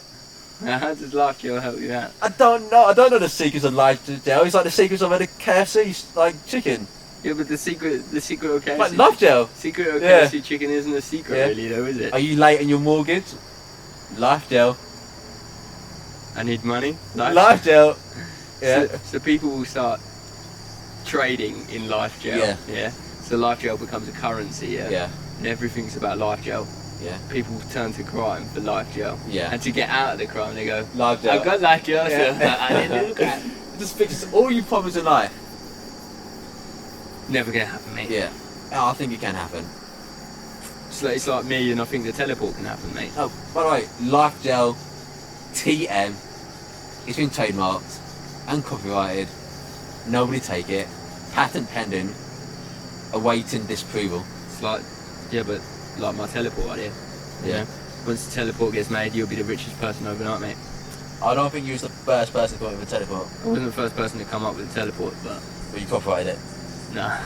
How does Life Gel help you out? I don't know the secrets of Life Gel. It's like the secrets of a KFC like chicken. Yeah, but the secret of KFC. Like Life Gel. Secret of KFC chicken isn't a secret really, though, is it? Are you late on your mortgage? Life Gel. I need money. Life Gel. Yeah. So people will start trading in Life Gel. Yeah. So Life Gel becomes a currency. Yeah. And everything's about Life Gel. Yeah. People turn to crime for Life Gel. Yeah. And to get out of the crime, they go, Life Gel. I've got Life Gel, so Yeah. I didn't do crime. It just fixes all your problems in life. Never gonna happen, mate. Yeah. Oh, I think it can happen. It's like me, and I think the teleport can happen, mate. Oh, by the way, Life Gel TM. It's been trademarked and copyrighted. Nobody take it. Patent pending. Awaiting disapproval. It's like, but like my teleport idea. Yeah. Once the teleport gets made, you'll be the richest person overnight, mate. I don't think you was the first person to come up with a teleport. I wasn't the first person to come up with a teleport, but You copyrighted it. nah.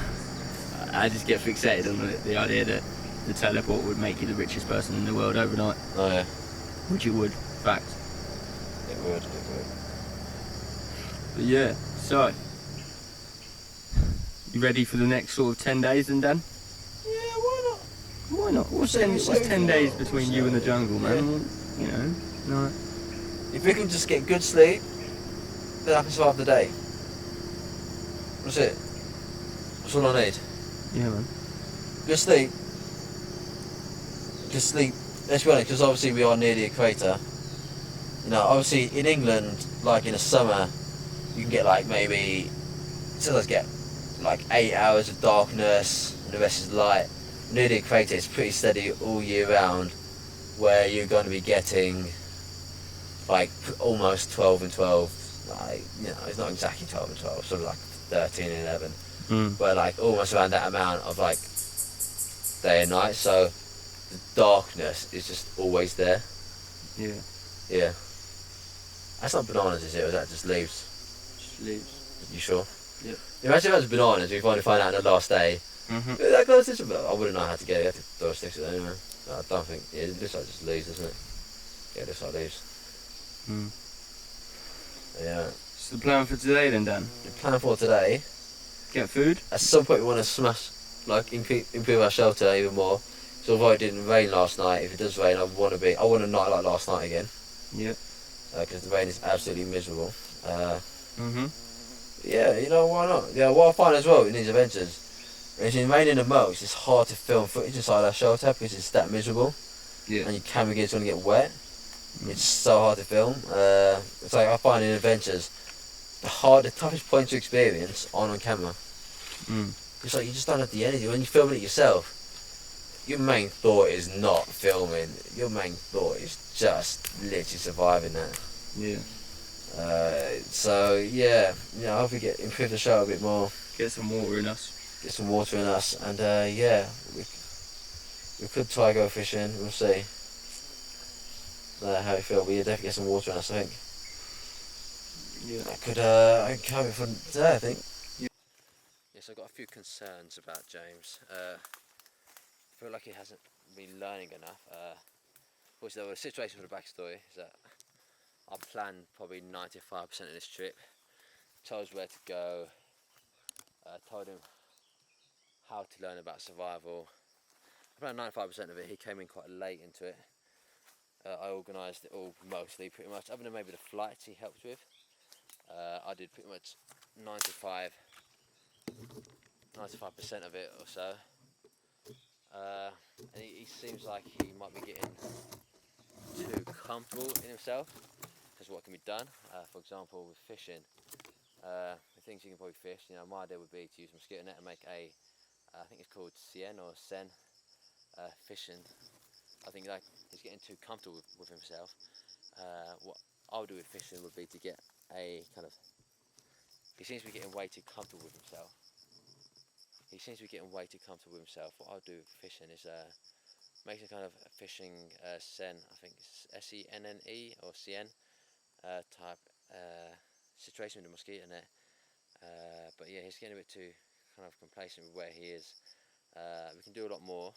I just get fixated on the idea that the teleport would make you the richest person in the world overnight. Oh yeah. Which it would, fact. It would. But yeah, so you ready for the next sort of 10 days then, Dan? Yeah, why not? Why not? What's 10 days between you and the jungle, man? You know, no. If we can just get good sleep, then I can survive the day. That's it. That's all I need. Yeah, man. Good sleep. Good sleep. Let's be honest, because obviously we are near the equator. You know, obviously in England, like in the summer, you can get like maybe, sometimes get like 8 hours of darkness and the rest is light. Near the equator it's pretty steady all year round, where you're going to be getting like almost 12 and 12, like, you know, it's not exactly 12 and 12, sort of like 13 and 11, but like almost around that amount of like day and night, so the darkness is just always there. Yeah. That's not bananas, is it, or is that just leaves? Just leaves. You sure? Yeah. Imagine if it was bananas, we finally find out on the last day. That glow sticks, I wouldn't know how to get it, you have to throw sticks at it anyway. No, I don't think, yeah, it looks like just leaves, doesn't it? Yeah, it looks like leaves. Yeah. So the plan for today then, Dan? The plan for today, Get food? at some point we want to smash, like improve our shelter even more. So although it didn't rain last night, if it does rain, I want a night like last night again. Yeah. Because the rain is absolutely miserable. Mhm. Yeah, you know, why not? Yeah, what I find as well in these adventures is in rain in the most, it's hard to film footage inside our shelter because it's that miserable. Yeah. And your camera gear's going to get wet. It's so hard to film. It's like I find in adventures, the toughest point to experience aren't on camera. It's like you just don't have the energy. When you're filming it yourself, your main thought is not filming. Your main thought is just literally surviving that. Yeah. So yeah, I hope we improve the show a bit more. Get some water in us. Get some water in us, and yeah, we could try go fishing. We'll see how we feel. But yeah, definitely get some water in us, I think. Yeah. I can cover it for today, I think. Yeah. Yes, I've got a few concerns about James. I feel like he hasn't been learning enough. Also, the situation for the backstory is that I planned probably 95% of this trip. Told us where to go. Told him how to learn about survival. I planned 95% of it. He came in quite late into it. I organised it all mostly, pretty much, other than maybe the flights he helped with. I did pretty much 95% of it or so. And he seems like he might be getting too comfortable in himself as what can be done. For example, with fishing, the things you can probably fish, my idea would be to use a mosquito net and make I think it's called Cien or Sen fishing. I think like he's getting too comfortable with himself. What I would do with fishing would be to get a kind of, he seems to be getting way too comfortable with himself. What I'll do with fishing is make some kind of fishing sen, I think it's SENNE or CN type situation with the mosquito net. But yeah, he's getting a bit too kind of complacent with where he is. We can do a lot more.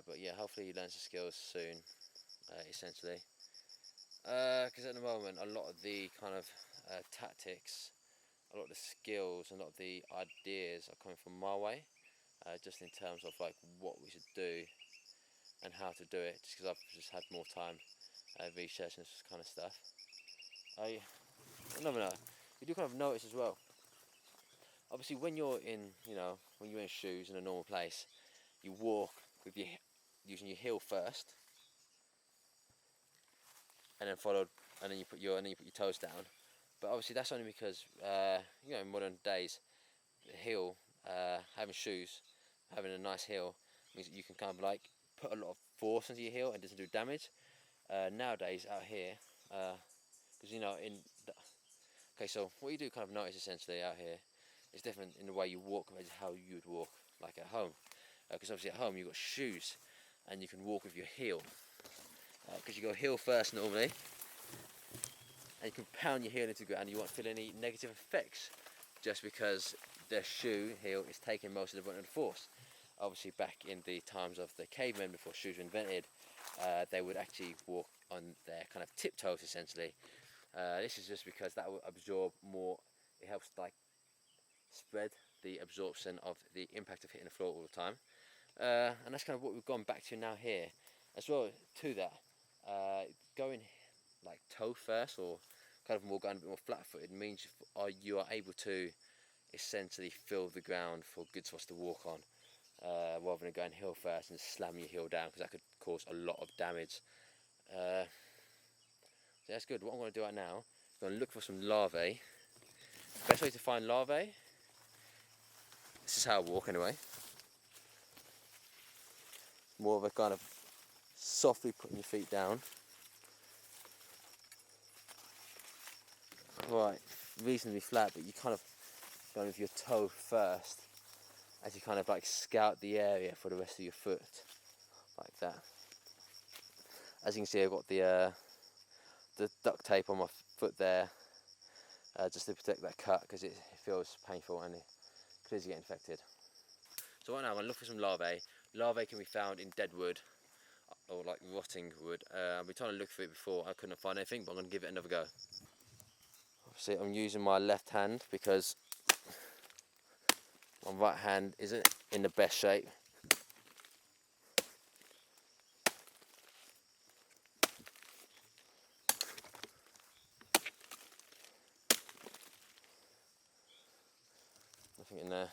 But yeah, hopefully he learns the skills soon, essentially. Because at the moment, a lot of the kind of tactics, a lot of the skills, and a lot of the ideas are coming from my way, just in terms of like what we should do and how to do it, just because I've just had more time researching this kind of stuff. I never know. You do kind of notice as well. Obviously, when you're in shoes in a normal place, you walk with using your heel first, and then you put your toes down. But obviously, that's only because in modern days, the heel, having shoes, having a nice heel means that you can kind of like put a lot of force into your heel and it doesn't do damage. Nowadays, out here, because okay, so what you do kind of notice essentially out here is different in the way you walk compared to how you would walk like at home. Because obviously at home you've got shoes and you can walk with your heel. Because you go heel first normally, and you can pound your heel into the ground and you won't feel any negative effects just because the shoe heel is taking most of the brunt of the force. Obviously back in the times of the cavemen before shoes were invented, they would actually walk on their kind of tiptoes essentially. This is just because that will absorb more, it helps like spread the absorption of the impact of hitting the floor all the time. And that's kind of what we've gone back to now here. As well to that, going like toe first or kind of more going a bit more flat-footed means you are able to essentially feel the ground for good spots to walk on, rather than going heel first and slam your heel down, because that could cause a lot of damage. So that's good. What I'm going to do right now is I'm going to look for some larvae. Best way to find larvae, this is how I walk anyway. More of a kind of softly putting your feet down. Right, reasonably flat, but you kind of going with your toe first as you kind of like scout the area for the rest of your foot, like that. As you can see, I've got the duct tape on my foot there, just to protect that cut, because it feels painful and it could easily get infected. So right now I'm going to look for some larvae. Larvae can be found in dead wood or like rotting wood. I've been trying to look for it before, I couldn't find anything, but I'm going to give it another go. Obviously I'm using my left hand because my right hand isn't in the best shape. nothing in there.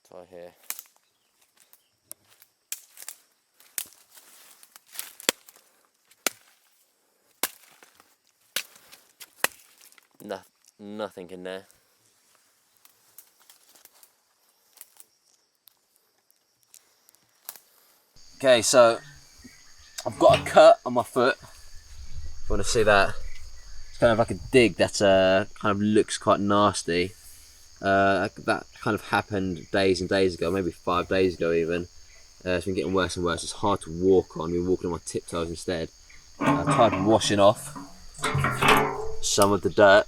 Let's try here. Nothing in there. Okay, so I've got a cut on my foot. If you want to see that, it's kind of like a dig that kind of looks quite nasty. That kind of happened days and days ago, maybe 5 days ago even. It's been getting worse and worse. It's hard to walk on. I've been walking on my tiptoes instead. I tried washing off some of the dirt.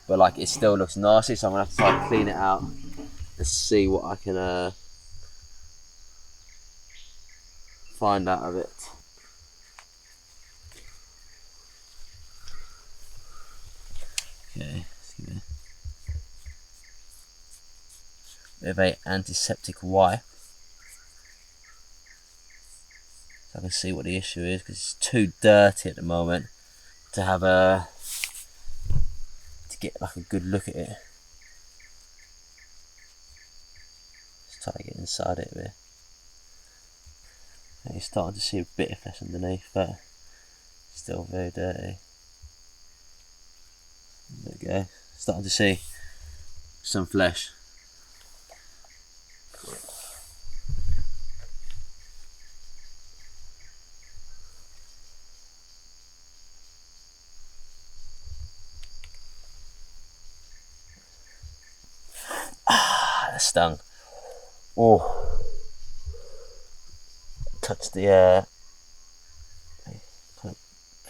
But like it still looks nasty, so I'm gonna have to try to clean it out and see what I can find out of it. Okay, bit of a antiseptic wipe, so I can see what the issue is, because it's too dirty at the moment to have to get like a good look at it. Just try to get inside it a bit. And you're starting to see a bit of flesh underneath, but still very dirty. There we go. Starting to see some flesh. That stung. Oh, touched the kind of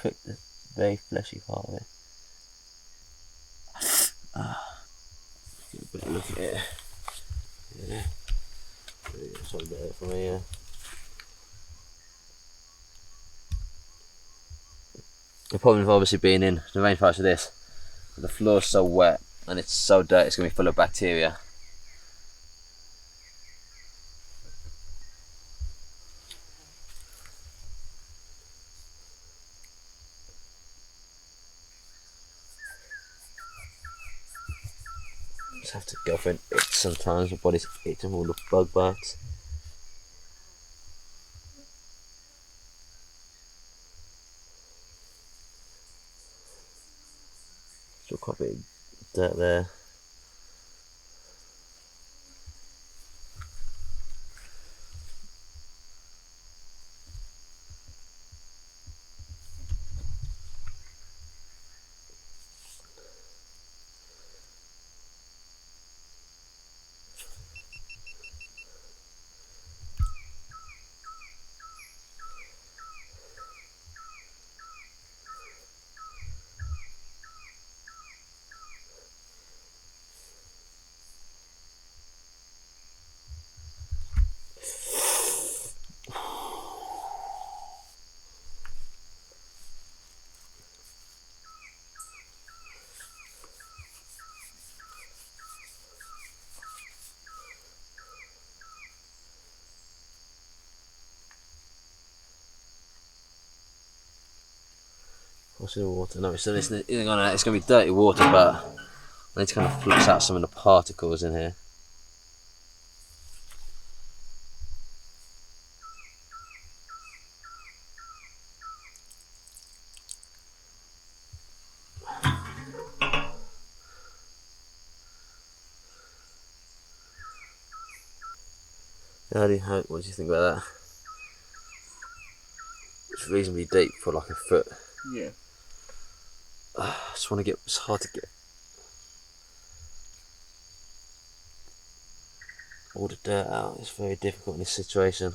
pricked the very fleshy part of it. Get a better look at it. Yeah, some better for me. Yeah. The problem with obviously being in the rainforest of this, the floor is so wet and it's so dirty, it's going to be full of bacteria. Just have to go for an itch sometimes, my body's itching all the bug bites. Still quite a bit of dirt there. What's in the water? No, it's going to be dirty water, but I need to kind of flush out some of the particles in here. What do you think about that? It's reasonably deep for like a foot. Yeah. I just want to get, it's hard to get all the dirt out. It's very difficult in this situation.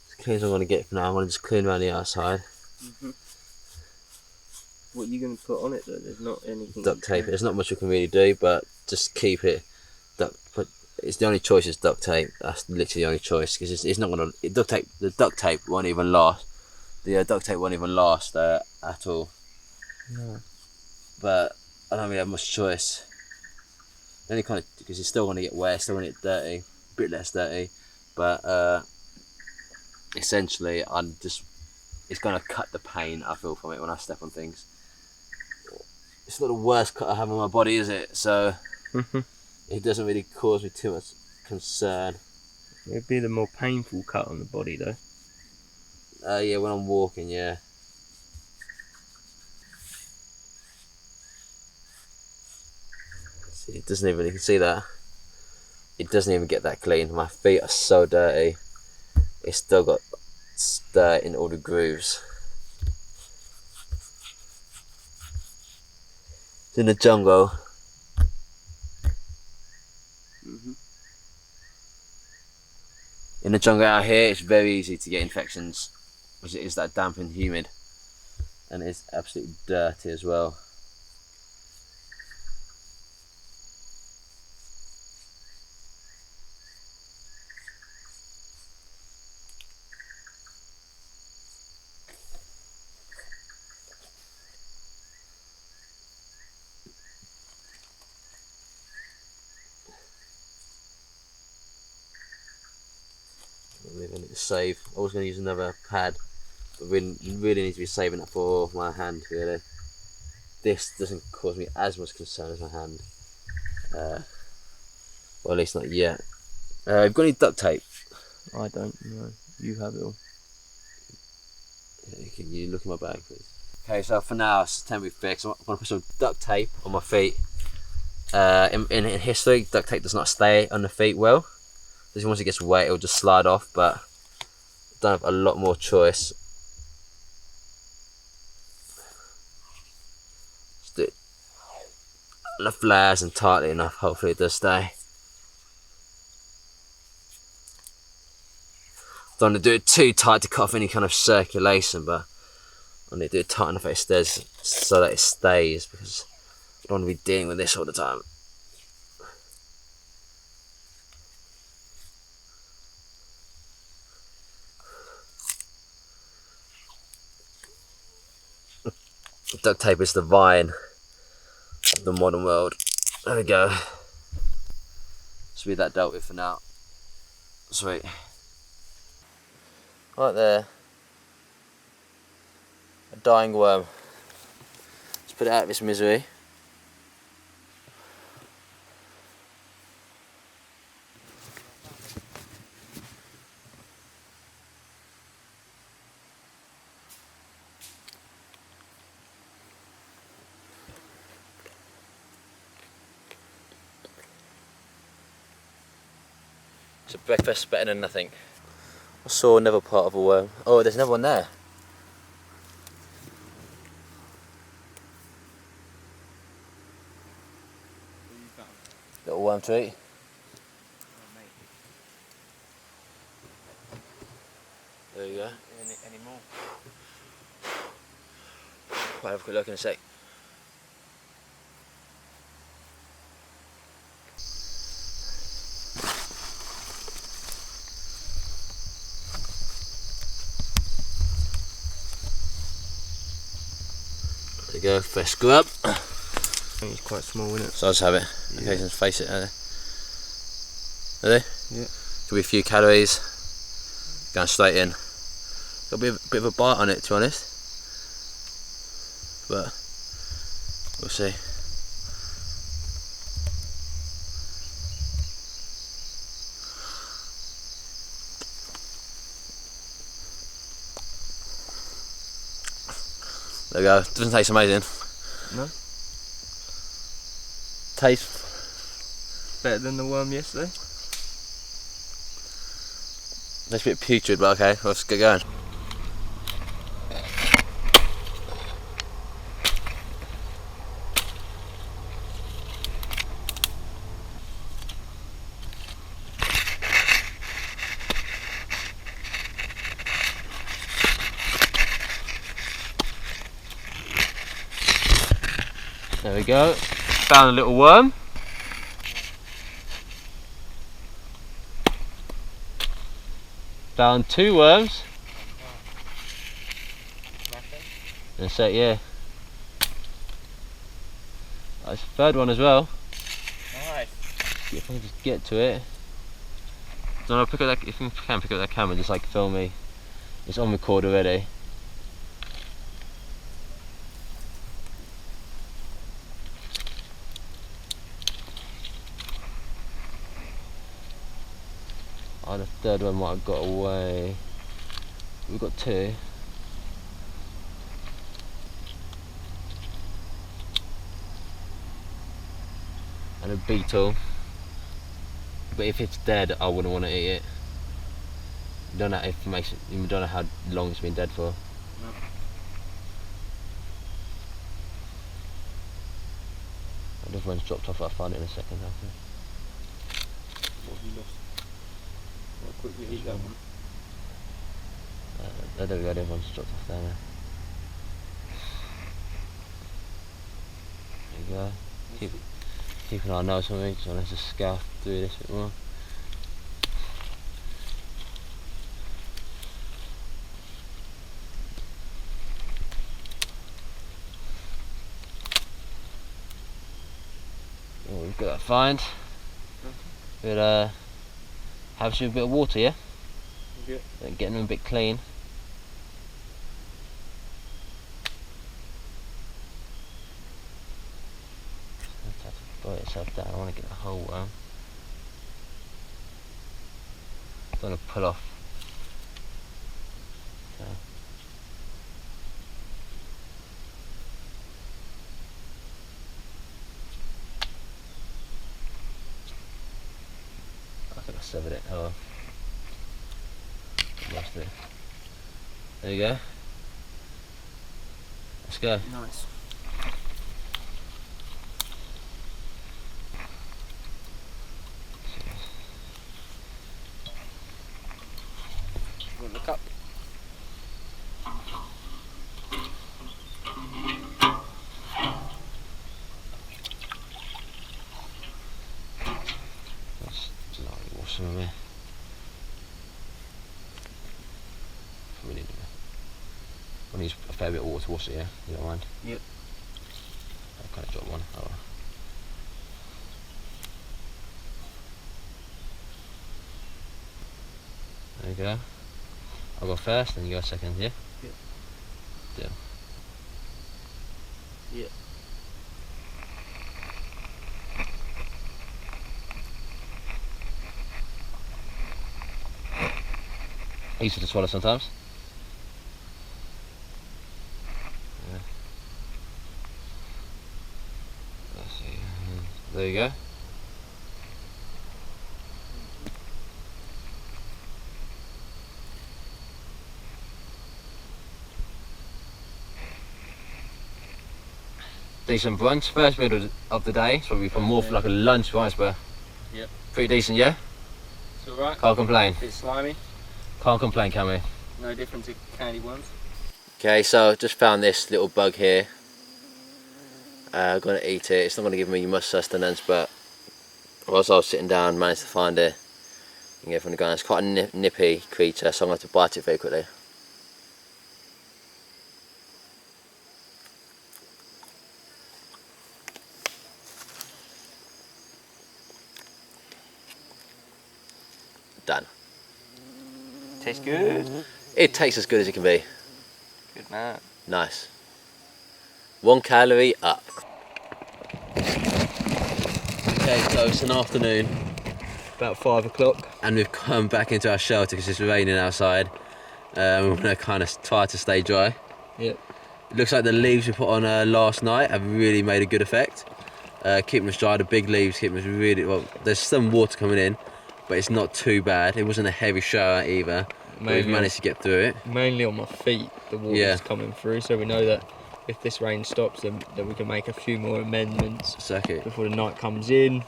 As clean as I'm going to get for now, I'm going to just clean around the outside. What are you going to put on it though? There's not anything. Duct tape it. There's not much we can really do, but just keep it. Put it's the only choice is duct tape. That's literally the only choice, because it's not gonna. The duct tape won't even last. The duct tape won't even last at all. No. But I don't really have much choice. Only kind of, because it's still gonna get wet, still gonna get dirty, a bit less dirty, but essentially it's gonna cut the pain I feel from it when I step on things. It's not the worst cut I have on my body, is it? So it doesn't really cause me too much concern. It'd be the more painful cut on the body though. Yeah, when I'm walking, yeah. See, it doesn't even, you can see that. It doesn't even get that clean. My feet are so dirty. It's still got dirt in all the grooves. It's in the jungle. In the jungle out here, it's very easy to get infections, because it is that damp and humid, and it's absolutely dirty as well. I need to save. I was going to use another pad, but really need to be saving it for my hand, really. This doesn't cause me as much concern as my hand. Well, at least not yet. Have you got any duct tape? I don't know. You have it all. Yeah, can you look in my bag, please? Okay, so for now it's a temporary fix. I'm going to put some duct tape on my feet. In history, duct tape does not stay on the feet well. Because once it gets wet, it'll just slide off, but I don't have a lot more choice. Just do it enough layers and tightly enough, hopefully it does stay. Don't want to do it too tight to cut off any kind of circulation, but I need to do it tight enough that it stays, so that it stays, because I don't want to be dealing with this all the time. Duct tape is the vine of the modern world. There we go. Should be that dealt with for now. Sweet. Right there. A dying worm. Let's put it out of its misery. So breakfast better than nothing. I saw another part of a worm. Oh, there's another one there. Little worm to eat. There you go. Any more? I'll have a quick look in a sec. There you go, fresh grub. I think it's quite small, isn't it? So I'll just have it. Yeah. Okay, just face it. Ready? Yeah. Could be a few calories. Going straight in. Got a bit of a bite on it, to be honest. But we'll see. There we go. Doesn't taste amazing. No. Taste Better than the worm yesterday? tastes a bit putrid, but okay, let's get going. There we go. Found a little worm. Found 2 worms. And so yeah. That's the 3rd one as well. Nice. If I can just get to it. No, pick up that, if you can pick up that camera, just like film me. It's on record already. Oh, the 3rd one might have got away. We've got 2. And a beetle. But if it's dead, I wouldn't want to eat it. You don't know information. You don't know how long it's been dead for. No. And everyone's dropped off. I'll find it in a second. After. What have you lost? I'll quickly eat that one. There we go. Everyone's dropped off there now. There you go. Keep an eye on those on me, so let's just scout through this a bit more. Oh, we've got that find. We'll have some bit of water, yeah? Yeah. And getting them a bit clean. Blow itself down. I want to get the whole worm. Don't want to pull off. Okay. I think I severed it. Oh, lost it. There you go. Let's go. Nice. Look up. That's lovely water in there. We need I need a fair bit of water to wash it, yeah? You don't mind? Yep. I kind of dropped one. Oh well. There you go. I'll go first, then you go second, yeah? Yep. Deal. Yep. Easy to swallow sometimes. Yeah. Let's see. There you go. Decent brunch, first meal of the day. It's probably more for like a lunch brunch, but Yep. pretty decent, yeah? It's alright. Can't complain. Bit slimy. Can't complain, can we? No different to candy worms. Okay, so just found this little bug here. Gonna eat it. It's not gonna give me much sustenance, but whilst I was sitting down, managed to find it and get it from the gun. It's quite a nippy creature, so I'm gonna have to bite it very quickly. Done. Tastes good. It tastes as good as it can be. Good man. Nice. 1 calorie up. Okay, so it's an afternoon. About 5 o'clock. And we've come back into our shelter because it's raining outside. We're going to kind of try to stay dry. Yep. It looks like the leaves we put on last night have really made a good effect. Keeping us dry, the big leaves keeping us really, well, there's some water coming in, but it's not too bad. It wasn't a heavy shower either. But we've managed to get through it. Mainly on my feet, the water's coming through, so we know that if this rain stops, then we can make a few more amendments before the night comes in.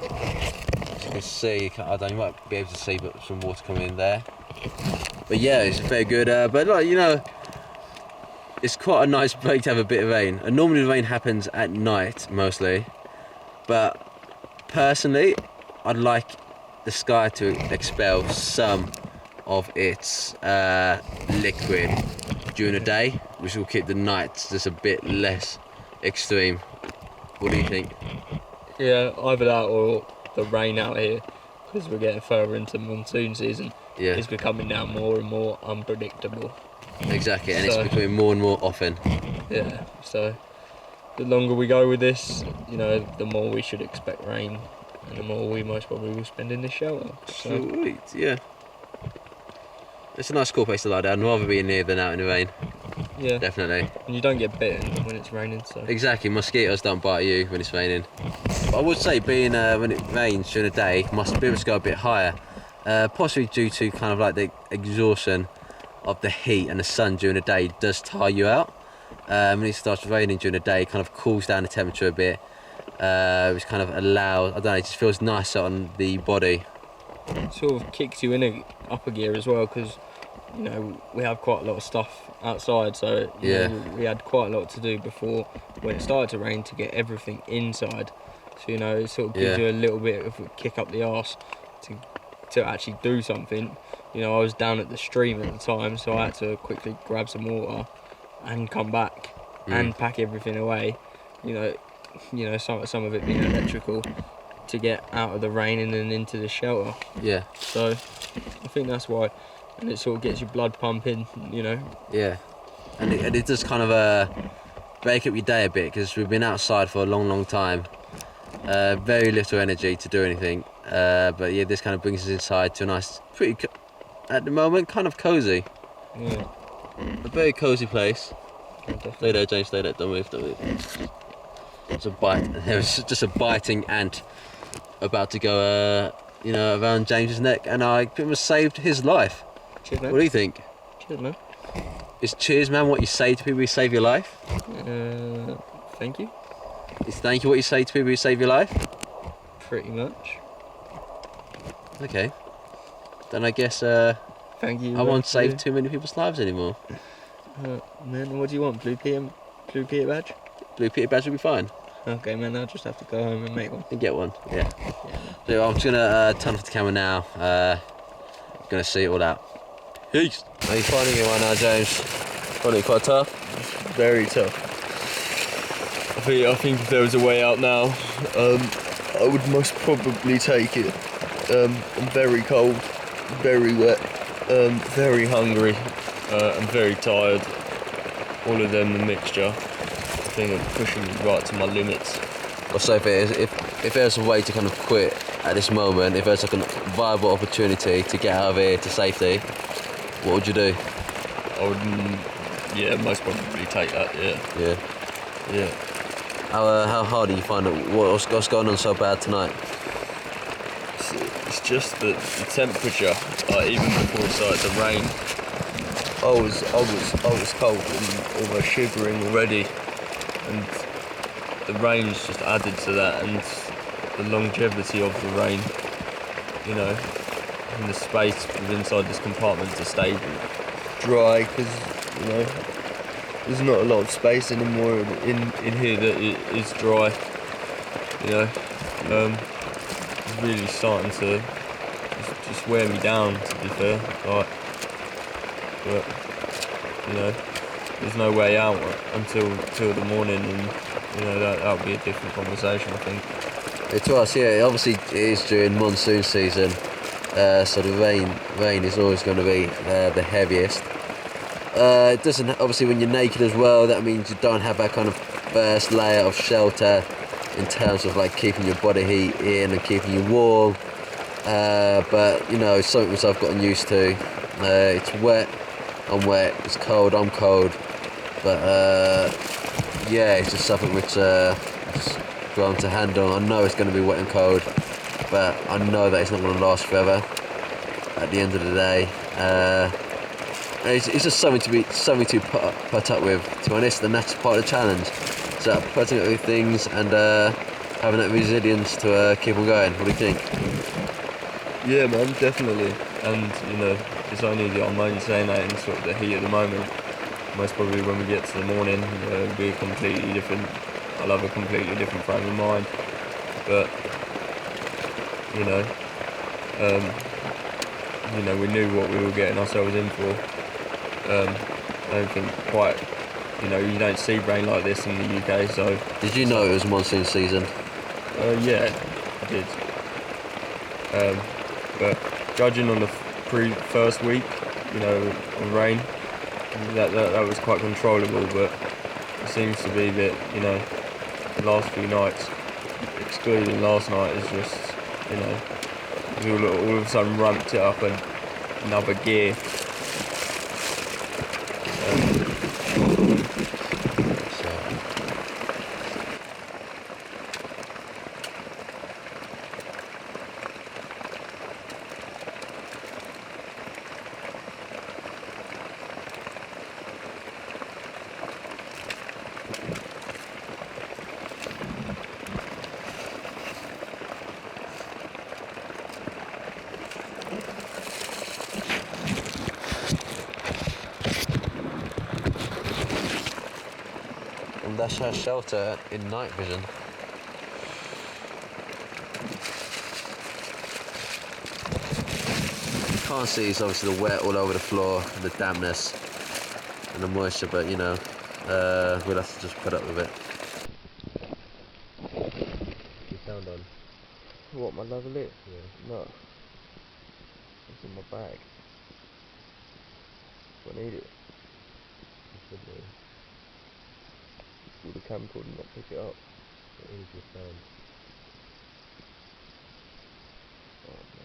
As you can see, I don't know, you might be able to see, but some water coming in there. But yeah, it's very good. But like, you know, it's quite a nice break to have a bit of rain. And normally the rain happens at night mostly, but personally, I'd like the sky to expel some of its liquid during the day, which will keep the nights just a bit less extreme. What do you think? Yeah, either that or the rain out here, because we're getting further into monsoon season. Yeah. It's becoming now more and more unpredictable. Exactly, and it's becoming more and more often. Yeah, so the longer we go with this, you know, the more we should expect rain, and the more we most probably will spend in the shelter. So. Sweet, yeah. It's a nice cool place to lie down. I'd rather be in here than out in the rain. Yeah. Definitely. And you don't get bitten when it's raining, so. Exactly, mosquitoes don't bite you when it's raining. But I would say being when it rains during the day, my spirits go a bit higher. Possibly due to kind of like the exhaustion of the heat, and the sun during the day does tire you out. When it starts raining during the day, it kind of cools down the temperature a bit, which kind of allows, I don't know, it just feels nicer on the body. It sort of kicks you in a upper gear as well, because, you know, we have quite a lot of stuff outside, so you know, we had quite a lot to do before when it started to rain to get everything inside. So, you know, it sort of gives you a little bit of a kick up the arse to actually do something. You know, I was down at the stream at the time, so I had to quickly grab some water and come back and pack everything away. You know, some of it being electrical, to get out of the rain and then into the shelter. Yeah. So I think that's why, and it sort of gets your blood pumping, you know. Yeah, and it does kind of break up your day a bit, because we've been outside for a long time. Very little energy to do anything. But yeah, this kind of brings us inside to a nice, pretty, at the moment, kind of cozy. Yeah. A very cozy place. Definitely. Stay there, James, stay there, don't move. It's a bite. There's just a biting ant about to go, you know, around James's neck, and I pretty much saved his life. Cheers, man. What do you think? Cheers, man. Is cheers, man, what you say to people who save your life? Thank you. Is thank you what you say to people who save your life? Pretty much. Okay. Then I guess Thank you. I won't save too many people's lives anymore. Man, what do you want? Blue Peter badge? Blue Peter badge will be fine. Okay, man, I'll just have to go home and make one. You get one, yeah. So I'm just gonna turn off the camera now. Gonna see it all out. Peace. How are you finding it right now, James? Finding it quite tough? Very tough. I think if there was a way out now, I would most probably take it. I'm very cold, very wet, very hungry, and very tired. All of them, the mixture, I think are pushing me right to my limits. Well, so if there's a way to kind of quit at this moment, if there's like a viable opportunity to get out of here to safety, what would you do? I would, most probably take that, yeah. How hard do you find it? What's going on so bad tonight? It's just the temperature. Even before it started to rain, I was cold and almost shivering already, and the rain's just added to that, and the longevity of the rain, you know, and the space inside this compartment to stay dry, because, you know, there's not a lot of space anymore in here that is dry, you know. It's really starting to just wear me down, to be fair. Like, but, you know, there's no way out until the morning, and, you know, that'll be a different conversation, I think. To us, yeah, obviously it is during monsoon season, so the rain is always going to be the heaviest. It doesn't, obviously when you're naked as well, that means you don't have that kind of first layer of shelter in terms of like keeping your body heat in and keeping you warm. But you know, it's something which I've gotten used to. It's wet, I'm wet, it's cold, I'm cold. But yeah, it's just something which just grown to handle. I know it's going to be wet and cold, but I know that it's not going to last forever at the end of the day. It's just something to put up with, to be honest, and that's part of the challenge. So putting up with things and having that resilience to keep on going. What do you think? Yeah, man, definitely. And, you know, it's only I'm only saying that in sort of the heat at the moment. Most probably when we get to the morning, you know, it'll be completely different. I'll have a completely different frame of mind. But, you know, you know, we knew what we were getting ourselves in for. I don't think quite, you know, you don't see rain like this in the UK, so... Did you know it was monsoon season? Yeah, I did. But judging on the first week, you know, of rain, that was quite controllable, but it seems to be that, you know, the last few nights, excluding last night, is just, you know, all of a sudden ramped it up another gear. And that's our shelter in night vision. You can't see, it's obviously the wet all over the floor, the dampness and the moisture, but you know, we'll have to just put up with it. You sound on? What, my level is? Yeah. No. It's in my bag. Do I need it? You should do. Will the camcorder not pick it up? It is your sound. Oh, no.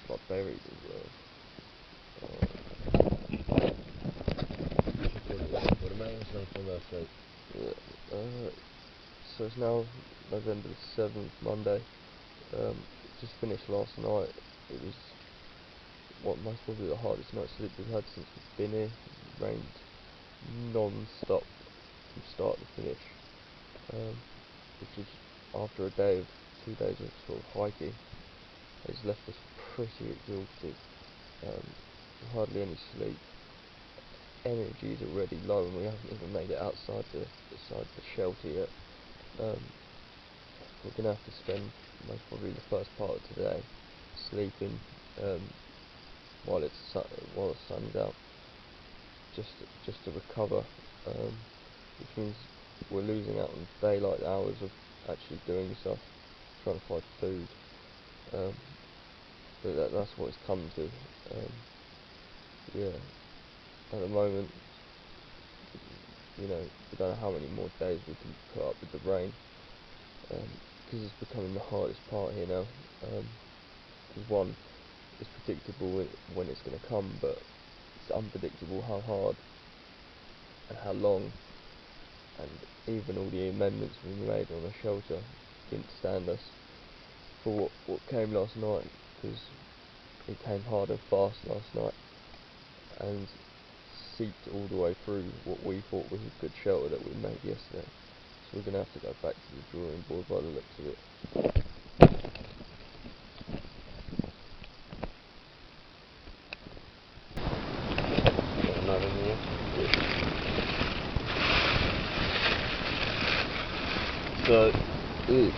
It's like buried as well. What am I on for last week? Yeah. So it's now November the 7th, Monday. Just finished last night. It was most probably the hardest night's sleep we've had since we've been here. It rained non-stop from start to finish, which is after a day of 2 days of sort of hiking. It's left us pretty exhausted. Hardly any sleep. Energy is already low, and we haven't even made it outside the shelter yet. We're gonna have to spend most probably the first part of today sleeping while the sun's out, just to recover, which means we're losing out on daylight hours of actually doing stuff, trying to find food. But that's what it's come to. Yeah. At the moment, you know, we don't know how many more days we can put up with the rain, because it's becoming the hardest part here now. Because one, it's predictable when it's going to come, but it's unpredictable how hard and how long, and even all the amendments we made on the shelter didn't stand us for what came last night, because it came hard and fast last night and seeped all the way through what we thought was a good shelter that we made yesterday. So we're going to have to go back to the drawing board by the looks of it. Another here. So it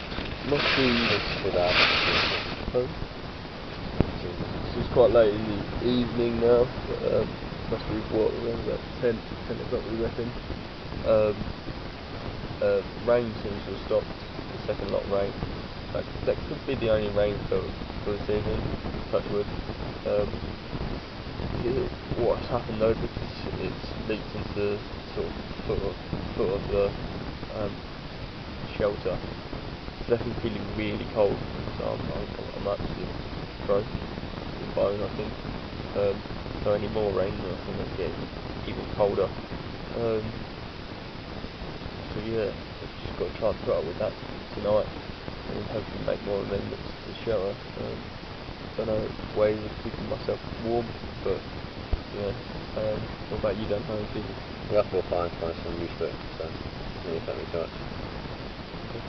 must be For that. So it's quite late in the evening now. Must be around about 10 o'clock we reckon. Rain seems to have stopped, the second lot of rain. That could be the only rain for this evening, touch wood. What's happened though, because it's leaked into the sort of foot of the shelter, it's left me feeling really cold, so I'm actually frozen to the bone, I think. So any more rain, I think it'll get even colder. So yeah, I've just got to try and put up with that tonight, and then hopefully make more amendments to the shelter. Don't know ways of keeping myself warm, but yeah. What about you, Dan? How are you feeling? Yeah, I feel fine, I'm used to it, so it doesn't affect me too much. Okay.